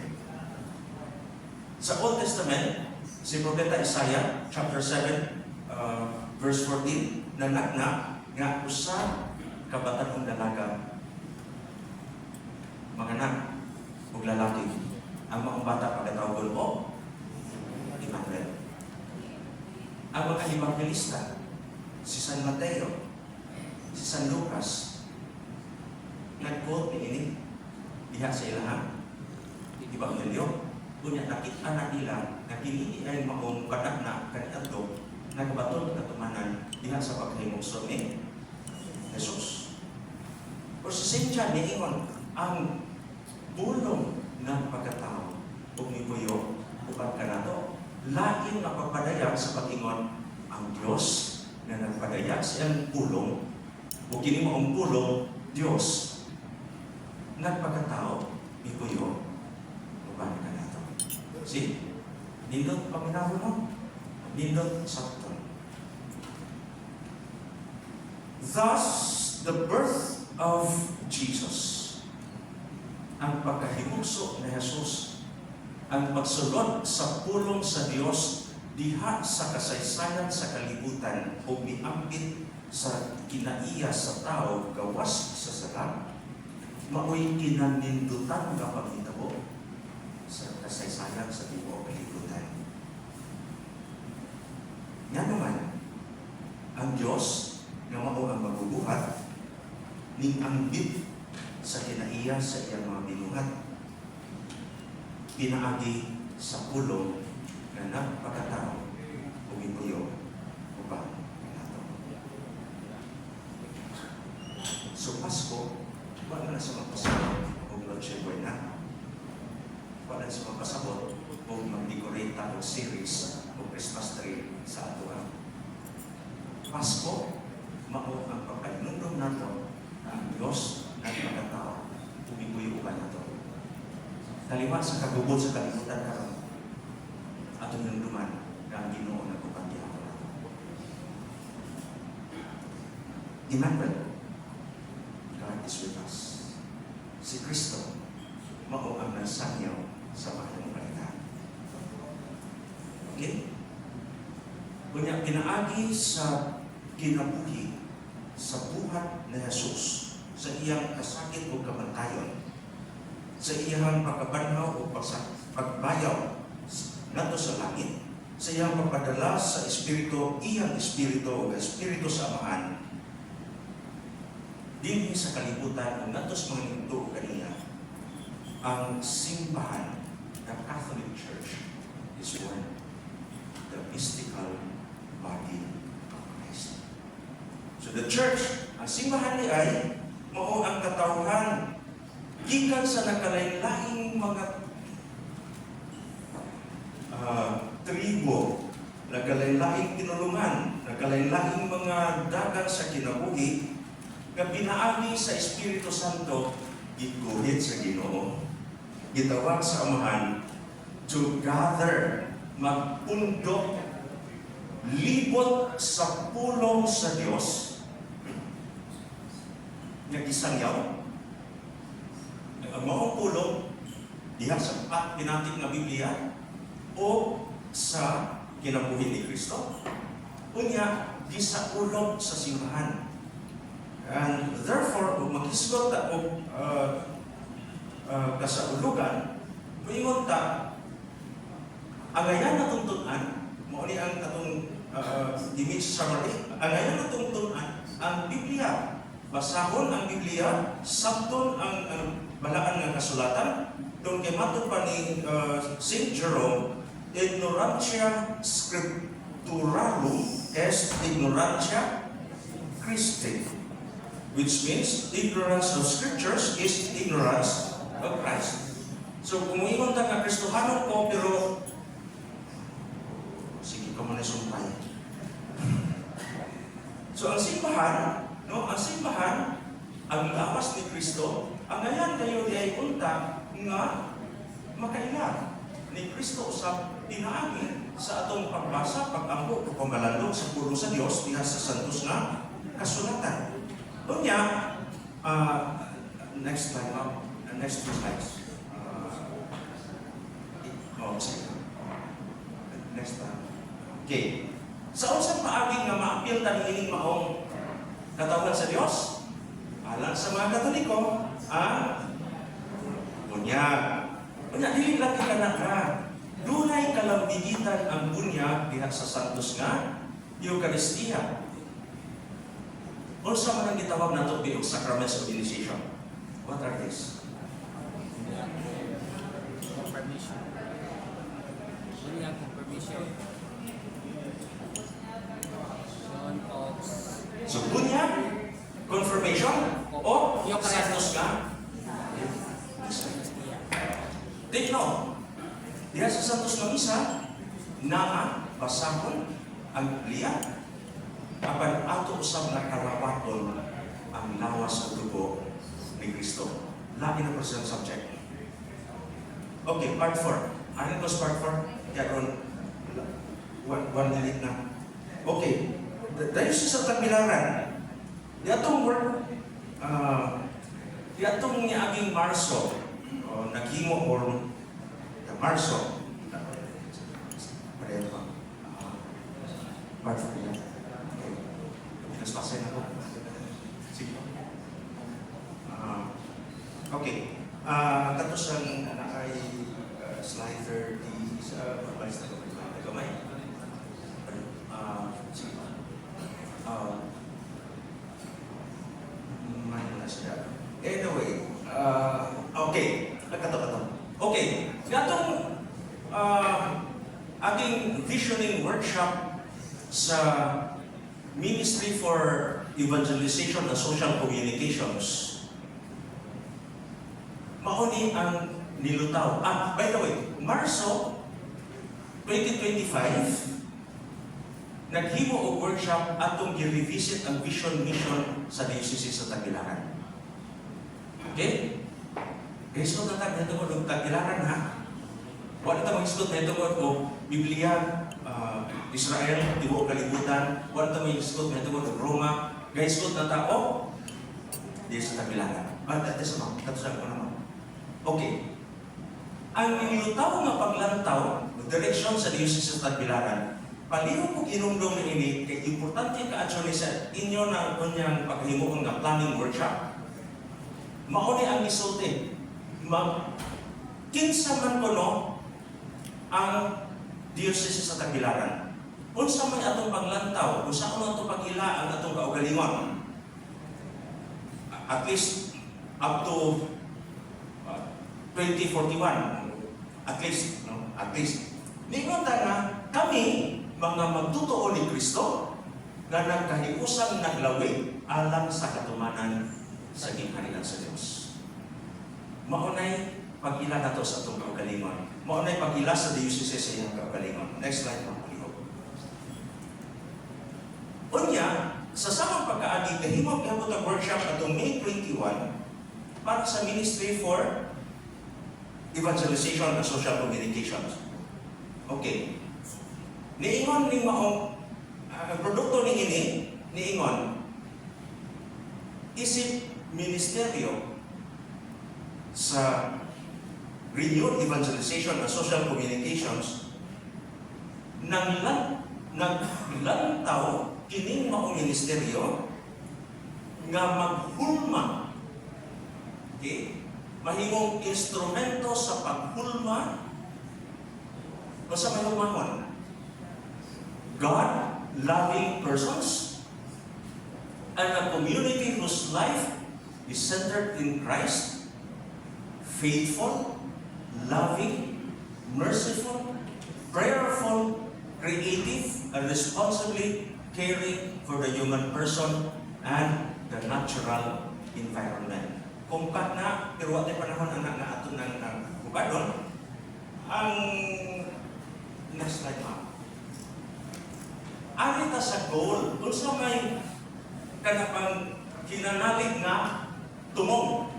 Sa Old Testament, si Propeta Isaiah, chapter 7, verse 14, nanagna nga usa ka batanong dalaga manganak ug lalaki. Ang mga bata pagkatawgon o Emmanuel. Ang mga evangelista, si San Mateo, si San Lucas, nag-quote ni ini diha sa ilahang Ebanghelyo. Kunya nakita na nila na kini ay maong banak na kaniadto nagbatod na tumanan diha sa paghimugso ni Jesus. O sa Saint ni ingon ang bulong ng pagkatao ug mibuyo uban kanato lain na pagpadayag sa pag-ingon ang Dios na nagpadayag sa iyang pulong o kini maong pulong Dios nagpagkatao mibuyo uban kanato. See? Nindot paminaw mo. Nindot sakton. Thus, the birth of Jesus, ang pagkahimugso ni Jesus, ang pagsulod sa pulong sa Dios diha sa kasaysayan sa kalibutan o miambit sa kinaiya sa tao gawas sa sala, maoy kinanindutan nga pagitabo sa kasaysayan sa tibuok kalibutan. Nga naman, ang Diyos nga mao ang magbubuhat ning ambit sa kinaiya sa iyang mga binuhat, pinaagi sa pulong na nagpakatao o ipuyo upang nato. So Pasko, wala na sa magpasabot o Noche Buena, wala na sa magpasabot o mag-decorate o series o Christmas tree sa atuan. Pasko, mao ang pagkainundong nato ang Diyos nagpakatao, umipuyo-upan na ito. Taliwa sa kagubod sa kalimutan karon, atong nunduman na ang Ginoo nagpapagyaw na ito. Emmanuel, God is with us. Si Kristo, mao ang nagsangyaw sa mahal balita. Okay? Kunya, pinaagi sa kinabuhi sa buhat na Jesus, sa iyang kasakit o kamatayon, sa iyang pagkabanhaw o pagbayaw nato sa langit, sa iyang pagpadala sa Espiritu, iyang Espiritu o Espiritu sa Amahan, dinhi sa kalibutan o nato sa mga nito kaniya, ang simbahan, the Catholic Church, is one, the mystical body of Christ. So the Church, ang simbahan ni ay mao ang katawhan gikan sa nakalain-laing mga tribo, nakalain-laing tinulungan, nakalain-laing mga dagang sa kinabuhi nga pinaagi sa Espiritu Santo, giguhit sa Ginoo, gitawag sa Amahan to gather, magpundok, libot sa pulong sa Dios nga gisangyaw. Ang maong pulong diha sa pinatik nga Biblia o sa kinabuhi ni Kristo. Unya, gisaulog sa simbahan. And therefore, kung maghisgot o kasaulugan, moingon ta, angayan na tungtunan, mo ni ang atong image summary, angayan na tungtunan ang Biblia. Basahon ang Biblia, sabton ang balaan nga kasulatan. Doon kay matod pa ni St. Jerome, ignorantia scripturarum est ignorantia Christi, which means ignorance of scriptures is ignorance of Christ. So kung ingon ta nga Kristohanon ko, pero sige ka muna sumpay. So ang simbahan, no, ang simbahan, ang lawas ni Kristo, ang ngayon kayo di ay unta nga makaila ni Kristo usap pinaagi sa atong pagbasa, pag-ampo, pagpamalandong sa pulong sa Dios diha sa santos nga kasulatan. Unya, next slide up, next two slides. Next slide. Okay. Sa unsang paagi nga maapil ta niining maong katawan sa Dios, alang sa mga Katoliko, bunyag. Bunyag, dili lang ka. Dunay kalambigitan ang bunyag diha sa santos nga Eucharistia. Unsa man ang gitawag nato biog sacraments of initiation? What are these? Confirmation. Bunyag, confirmation. So, bunyag, confirmation, o santos nga. Take note, diha sa santos nga misa, naa basahon ang Biblia, apan ato usab na karawaton ang lawas sa dugo ni Kristo. Lagi na personal subject. Okay, part 4. Ano ko spark for? Kaya ron, one minute na. Okay. Dahil sa Tagbilaran, yatong work, yatong niaging Marso, naghimo or Marso, pareho pa. Marso niya. Okay. Naspasay na ko. Sige. Okay. Tapos ang ay slide 30 sa pagbalis na gamay. Sige. Mana siya. Anyway, okay. Nagkataon. Okay. Gatong ating visioning workshop sa Ministry for Evangelization and Social Communications. Mauni ang nilutaw. By the way, Marso 2025, naghimo og workshop atong gi-revisit ang vision mission sa Diocese sa Tagbilaran. Okay? Guys, kung natag na ito ko Tagbilaran ha? Wala ito mag-istot na ito ko Biblia, Israel, tibuok kalibutan. Wala ito mag-istot na ito ko Roma. Guys, kung natao, di sa Tagbilaran. Ito sa mga, katusan ko naman. Okay. Ang nilutaw nga paglantaw, direksyon sa Diocese sa Tagbilaran, palihog kong inumdom na ini, kay importante ka actually sa inyo na kunyang paghimuon nga planning workshop. Mauni ang isulti. Kinsa man kuno ang Diocese sa Tagbilaran. Unsa man atong paglantaw, kung saan atong pag-ila ang atong kaugalingon. At least up to 2041. At least, no? At least. Ningon ta nga, kami, mga magtutuo ni Kristo, na nagkahiusang naglawi alang sa katumanan sa gingharian sa Diyos. Maunay pag-ila na to sa atong kaugalingon. Maunay pag-ila sa Diocese sa iyong kaugalingon. Next slide, mga palihog. Unya, sa samang pagkaagi, kahimog ang workshop atong May 21 para sa Ministry for Evangelization and Social Communications. Okay. Niingon ni maong produkto ni ini, niingon, isip ministeryo sa Renewed Evangelization and Social Communications naglantaw kining maong ministeryo nga maghulma, okay, mahimong instrumento sa paghulma o sa may humahon. God-loving persons and a community whose life is centered in Christ, faithful, loving, merciful, prayerful, creative, and responsibly caring for the human person and the natural environment. Kung kat na, pero wala panahon ang ato ng bukadon, ang next slide ma. Ari ta sa goal, kung sa may kanapang kinanalig na tumong,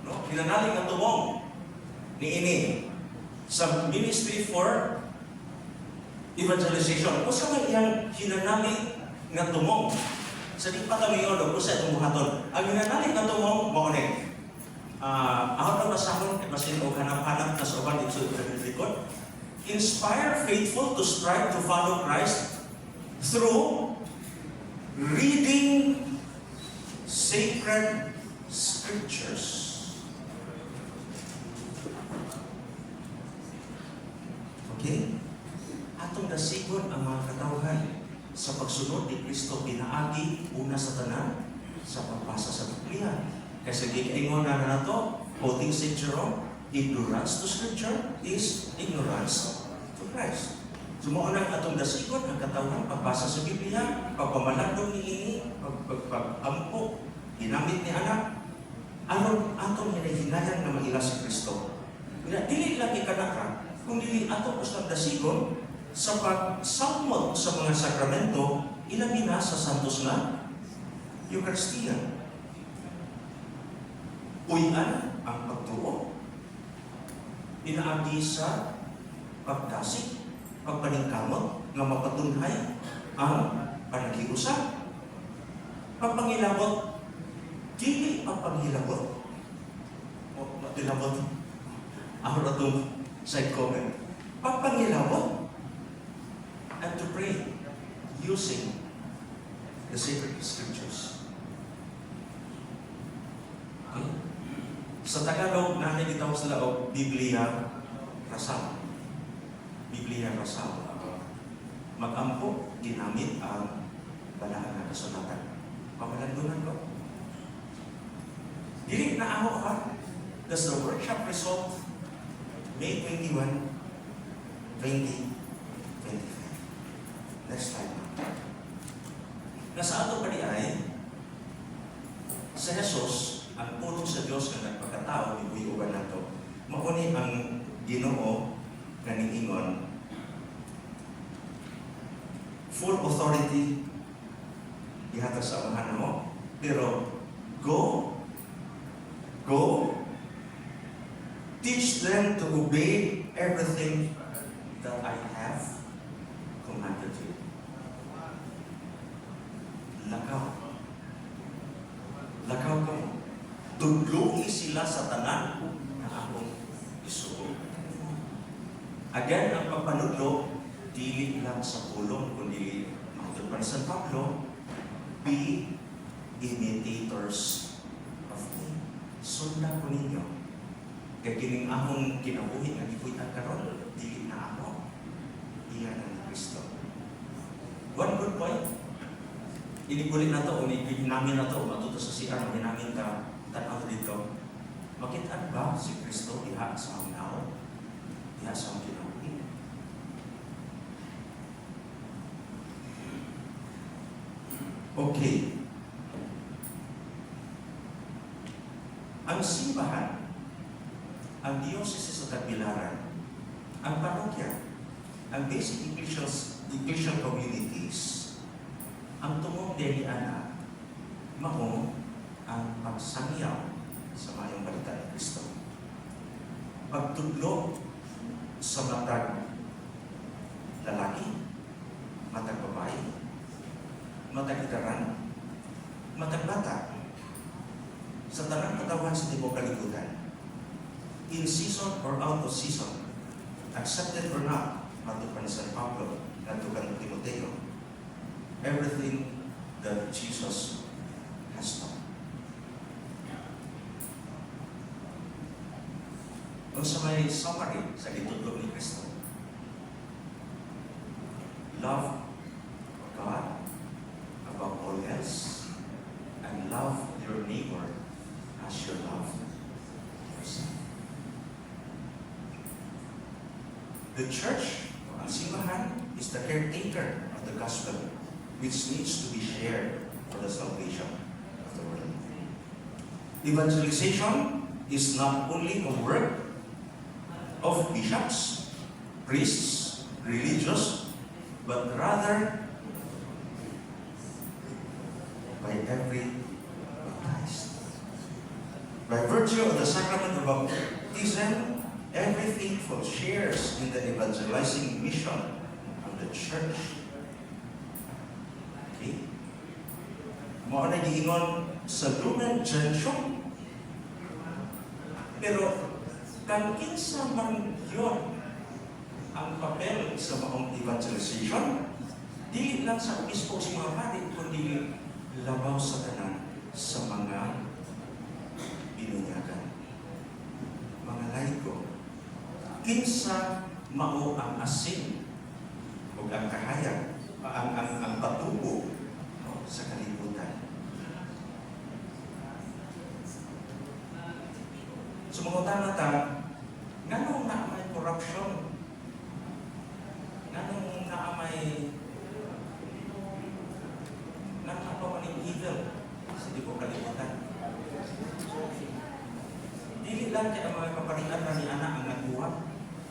no? Kinanalig na tumong ni ini sa Ministry for Evangelization. Kung sa may iyang kinanalig na tumong, sa di pa kami yun, kung sa itong buhaton, ang kinanalig na tumong, maunin. Ako na masahon, kasi o hanap-hanap na sa uban dito sa likod. Inspire faithful to strive to follow Christ through reading sacred scriptures. Okay? Atong dasigon ang mga katawhan sa pagsunod ni Kristo pinaagi una sa tanan sa pagbasa sa Biblia. Kasi giingon na nato, quoting St. Jerome, ignorance to Scripture is ignorance to Christ. Sumuunang atong dasigon ang katawhan pagbasa sa Biblia, pagpamalandong ni ini, pag-ampo, ginamit ni anak, aron atong hinahinayan na maila si Kristo. Dili lang ikanaka, kung dili atong ustang dasigon sa pagsamot sa mga sakramento, ilabi na sa santos na Eucharistia. Uyan ang pagtuo, inaagi sa pagdasig, pagpaningkamot, nga mapatunhay ang panagiusa. Pagpangilabot, dili pagpangilabot. O, matilabot. Ako na itong side comment. Pagpangilabot, and to pray using the sacred scriptures. Okay? Sa Tagalog, namin gitawag sa laog, Biblia Rasal. Biblia Rasal. Mag-ampo, ginamit ang balahan na kasulatan. Pamalandunan ko. Dili na ako ka. Does the workshop result May 21, 2025. Next slide. Nasa ato pa ay sa Jesus, ang pulong sa Diyos na nagpagkatao, ibuy-uban na ito. Mauni ang Ginoo na niingon, full authority ihatag sa amahan mo, pero go, teach them to obey everything that I have commanded you. Lakaw ko. Tudlugi sila sa tanan na akong isuod. Again, ang pagpanudlo, dili lang sa pulong, kundi matulad pa ni San Pablo, be imitators of me. Sundan ko ninyo. Kaya kining akong kinabuhi nga gibuhi ang karon, dili na ako. Iyan ang Kristo. One good point. Inibuli na to, namin na to, matuto sa CR, namin ka, tanaw dito. Makitaan ba si Kristo diha sa aming nao? Diha sa aming kinabuhi? Okay. Ang simbahan, ang diocese sa Tagbilaran, ang parokya, ang basic ecclesial communities, ang tumong deli ana, mao ang pagsangyaw sa mayong balita ni Kristo. Pagtudlo sa matag lalaki, matag babae, matag itaran, matag bata, sa tanang katawan sa tibok kalibutan, in season or out of season, accepted or not, matupan San Pablo, natukan Timoteo, everything that Jesus has taught. Kung sa may summary sa gitudlo ni Kristo, love God above all else, and love your neighbor as you love yourself. The church, ang simbahan, is the caretaker of the gospel, which needs to be shared for the salvation of the world. Evangelization is not only a work of bishops, priests, religious, but rather by every baptized. By virtue of the sacrament of baptism, every faithful shares in the evangelizing mission of the church. Okay? Mao na giingon sa Lumen Gentium. Pero kung kinsa man yun ang papel sa maong evangelization, di lang sa obispo si mga pari, kundi labaw sa tanan sa mga binunyagan. Mga laiko, kinsa mao ang asin o ang kahayag, ang patubo sa kalibutan. Sumangutana ta, nganong na may corruption? Nganong na may nakapawaning evil sa tipo kalibutan? Dili lang kaya mga kaparian na ni anak ang nagbuhat,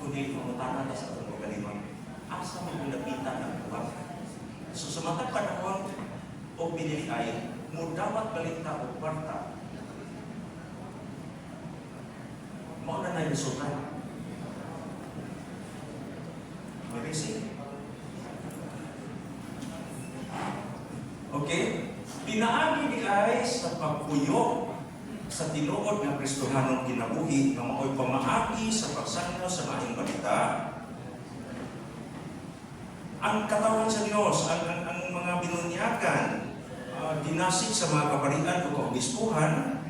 kundi mamutana ta sa itong kalibutan. Asa mo lapitan ang buhat? So sa matag panahon o pinili ay, mudawat balita o kwarta, mao na resulta. puyo sa tinuod nga Kristohanong kinabuhi nga mao'y pamaagi sa pagsangaw sa maayong balita. Ang katawan sa Diyos, ang mga binunyagan, dinasig sa mga kaparian o kaobispuhan,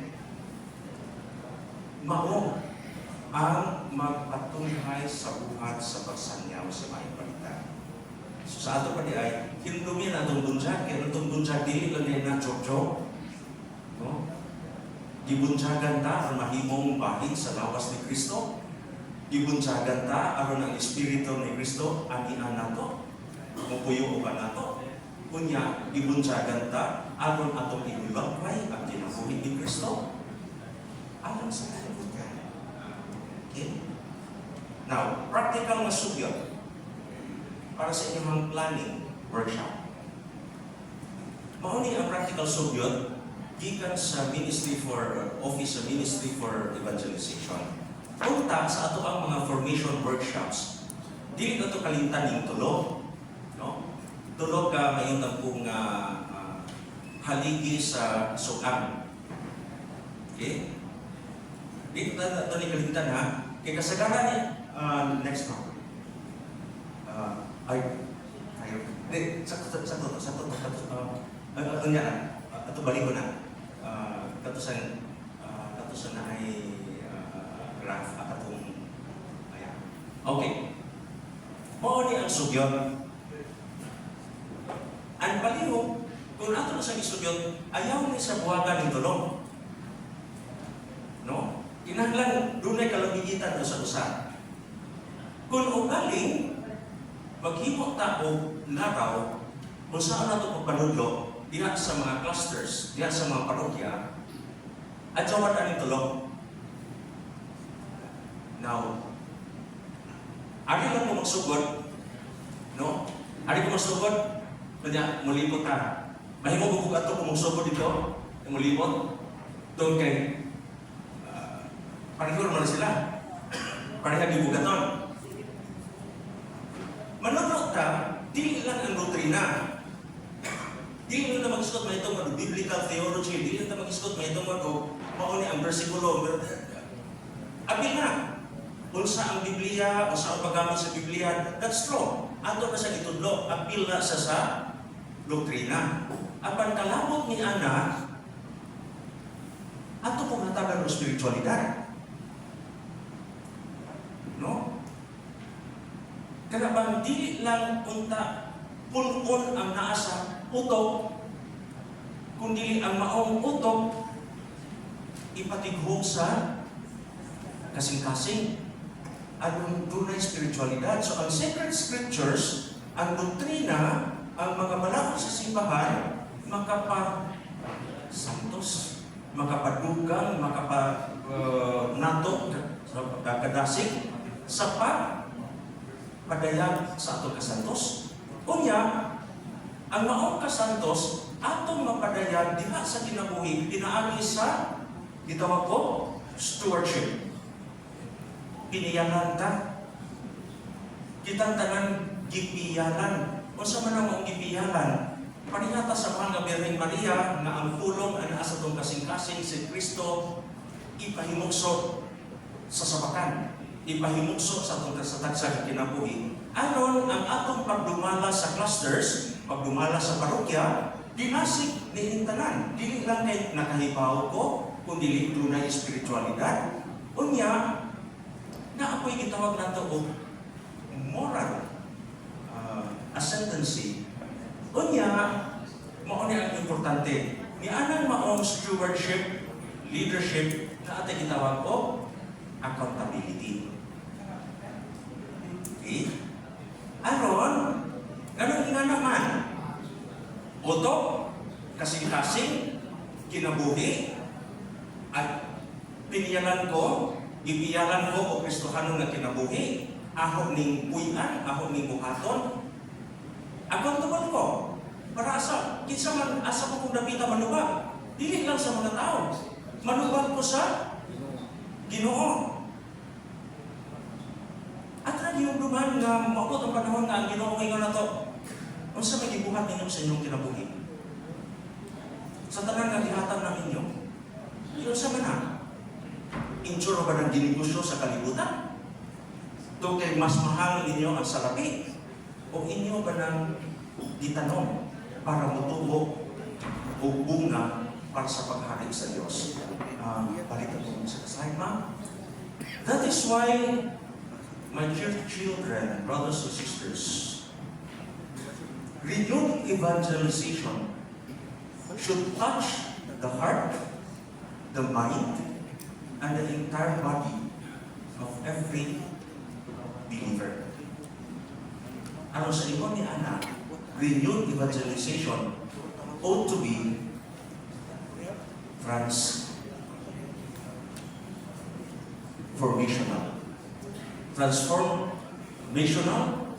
mao ang magpatunghay sa buhat sa pagsanyaw sa maayong balita. So sa ato pa di ay, hindumin atong bunjag, kaya itong bunjag dili lang na chok-chok. No? Gibunjagan ta ang mahimong bahin sa lawas ni Kristo. Gibunjagan ta aron ang Espiritu ni Kristo anian nato. Mupuyo ba nato? Kunya, gibunjagan ta aron atong ibulagway ang kinabuhi ni Kristo. Alam sa kalibutan. Okay? Now, practical na sugyot para sa inyong planning workshop. Mauni ang practical sugyot gikan sa Ministry for Office sa Ministry for Evangelization. Punta sa ato ang mga formation workshops. Dili na ito kalimtan yung tulog. No? Tulog ka ngayon ang kung haligi sa sugang. Okay? Dili na ito ni kalimtan ha. Kaya kasagaran niya, next one. Ito balik ko na. Katusan na ay graph at atong ayan. Okay. Mao ni ang sugyon. Ang palihog, kung ato na sa isugyon, ayaw ni sa buhagan ng tulong. No? Kinahanglan dunay kalubigitan sa usa. Kung ugaling maghimo ta og laraw kung saan nato pagpanudlo diha sa mga clusters, diha sa mga parokya, at jawad aning tulong. Now, ari lang mo magsugod, no? Ari ko magsugod, kanya mulipot ka. Mahimo ko kung ato kung magsugod dito, mulipot. Doon kay, pareho naman sila. Pareha gibugaton. Manunod ka, dili lang ang doktrina. Dili na mag-isgot may itong biblical theology, dili na mag-isgot may itong mauni ang versikulo. Abil na, unsa ang Biblia, unsa ang paggamit sa Biblia, that's true. Ato na sa itudlo, apil na sa doktrina. Apan kalabot ni Ana, ato pong natagan ng spiritualidad. No? Kaya bang dili lang unta punon ang naasa utok, kundi ang maong utok ipatighog sa kasing-kasing anong tunay spiritualidad. So ang sacred scriptures, ang doktrina, ang mga balakang sa simbahan, makapasantos, makapadugang, makapanatok sa kadasig sa pagpadayag sa atong kasantos. Kunya, ang maong kasantos, atong mapadayag diha sa kinabuhi, pinaagi sa gitawag ko, stewardship. Piniyalan ka. Kitang tanan gipiyalan. Kung sa man ang gipiyalan, panihata sa mga Birheng Maria na ang pulong ana sa tong kasing-kasing si Kristo ipahimugso sa sabakan, ipahimugso sa atong kasatag sa kinabuhi. Aron ang atong pagdumala sa clusters, pagdumala sa parokya, dinasig ni tanan. Dili lang kay nakahibaw ko, kundi tunay espiritualidad. Unya, na ako'y gitawag nato og moral ascendancy. Unya, mao ni ang importante. Ni anang maong stewardship, leadership, na ato gitawag og accountability. Okay? Aron, ganun nga naman, utok, kasing-kasing, kinabuhi, at piniyalan ko, gipiyalan ko o Kristohanon nga kinabuhi, ahon ning puyan, ahon ning buhaton, accountable ko. Para asa, kinsa man asa ko kung dapita manubag, dili lang sa mga tao, manubag ko sa Ginoo. At nagiumduman nga maabot ang panahon nga ang Ginoo ngayon na to, unsa may gibuhat ninyo sa inyong kinabuhi? Sa tanan nga gihatan namin ninyo, Unsa man na? Insuro ba ng ginegosyo sa kalibutan? Ito kay mas mahal ninyo ang salapi? O inyo ba ng gitanom para mutubo o bunga para sa paghari sa Diyos? Balikan po sa slide, ma'am. That is why, my dear children, brothers and sisters, renewed evangelization should touch the heart, the mind, and the entire body of every believer. Ano sa inyo ni Ana, renewed evangelization ought to be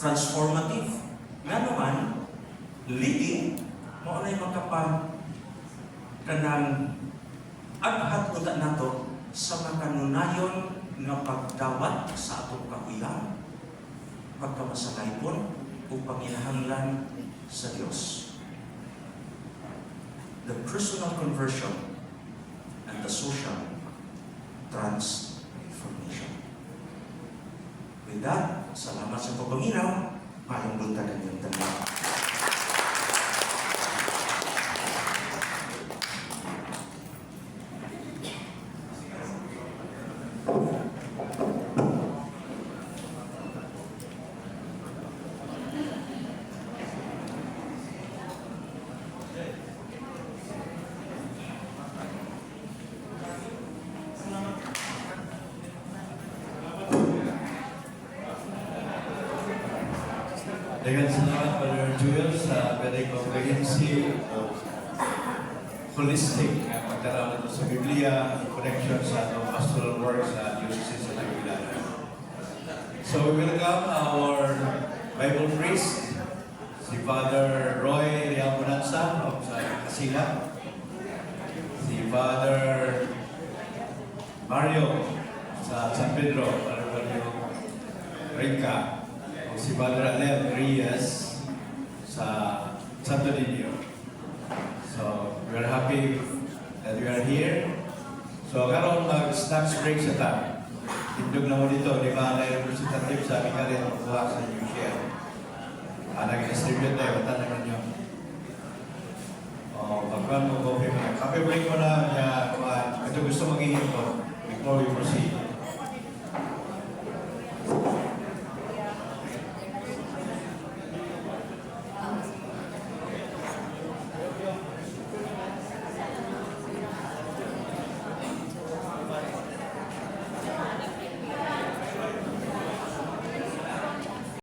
transformative. Nga naman, leading, mo na makapan kanang aghat uta nato sa makanunayon nga pagdawat sa atong kahuyan, pagkamasalaypon o panginahanglan sa Dios. The personal conversion and the social transformation. With that, salamat sa pagpaminaw. Mayong buntag ang iyong tanda. Dengan salamat Brother Joel sa very comprehensive holistic pagkaraman ito sa Biblia in connection sa pastoral work sa Diocese sa Laguna. So we welcome our Bible priest, si Father Roy Real Bonanza of Casila, si Father Mario sa San Pedro, Father Mario Rica, si Padre Alel Reyes sa Santo Niño. So, we are happy that you are here. So, karon mag-snacks break sa ta. Tindog na mo dito, di ba, na representative sa aming karin magbuhak sa New Share. Nag-distribute tayo, batanang ninyo. Pagkuhan mo, coffee mo na. Coffee break mo na, ito gusto mag-ihin ko before we proceed.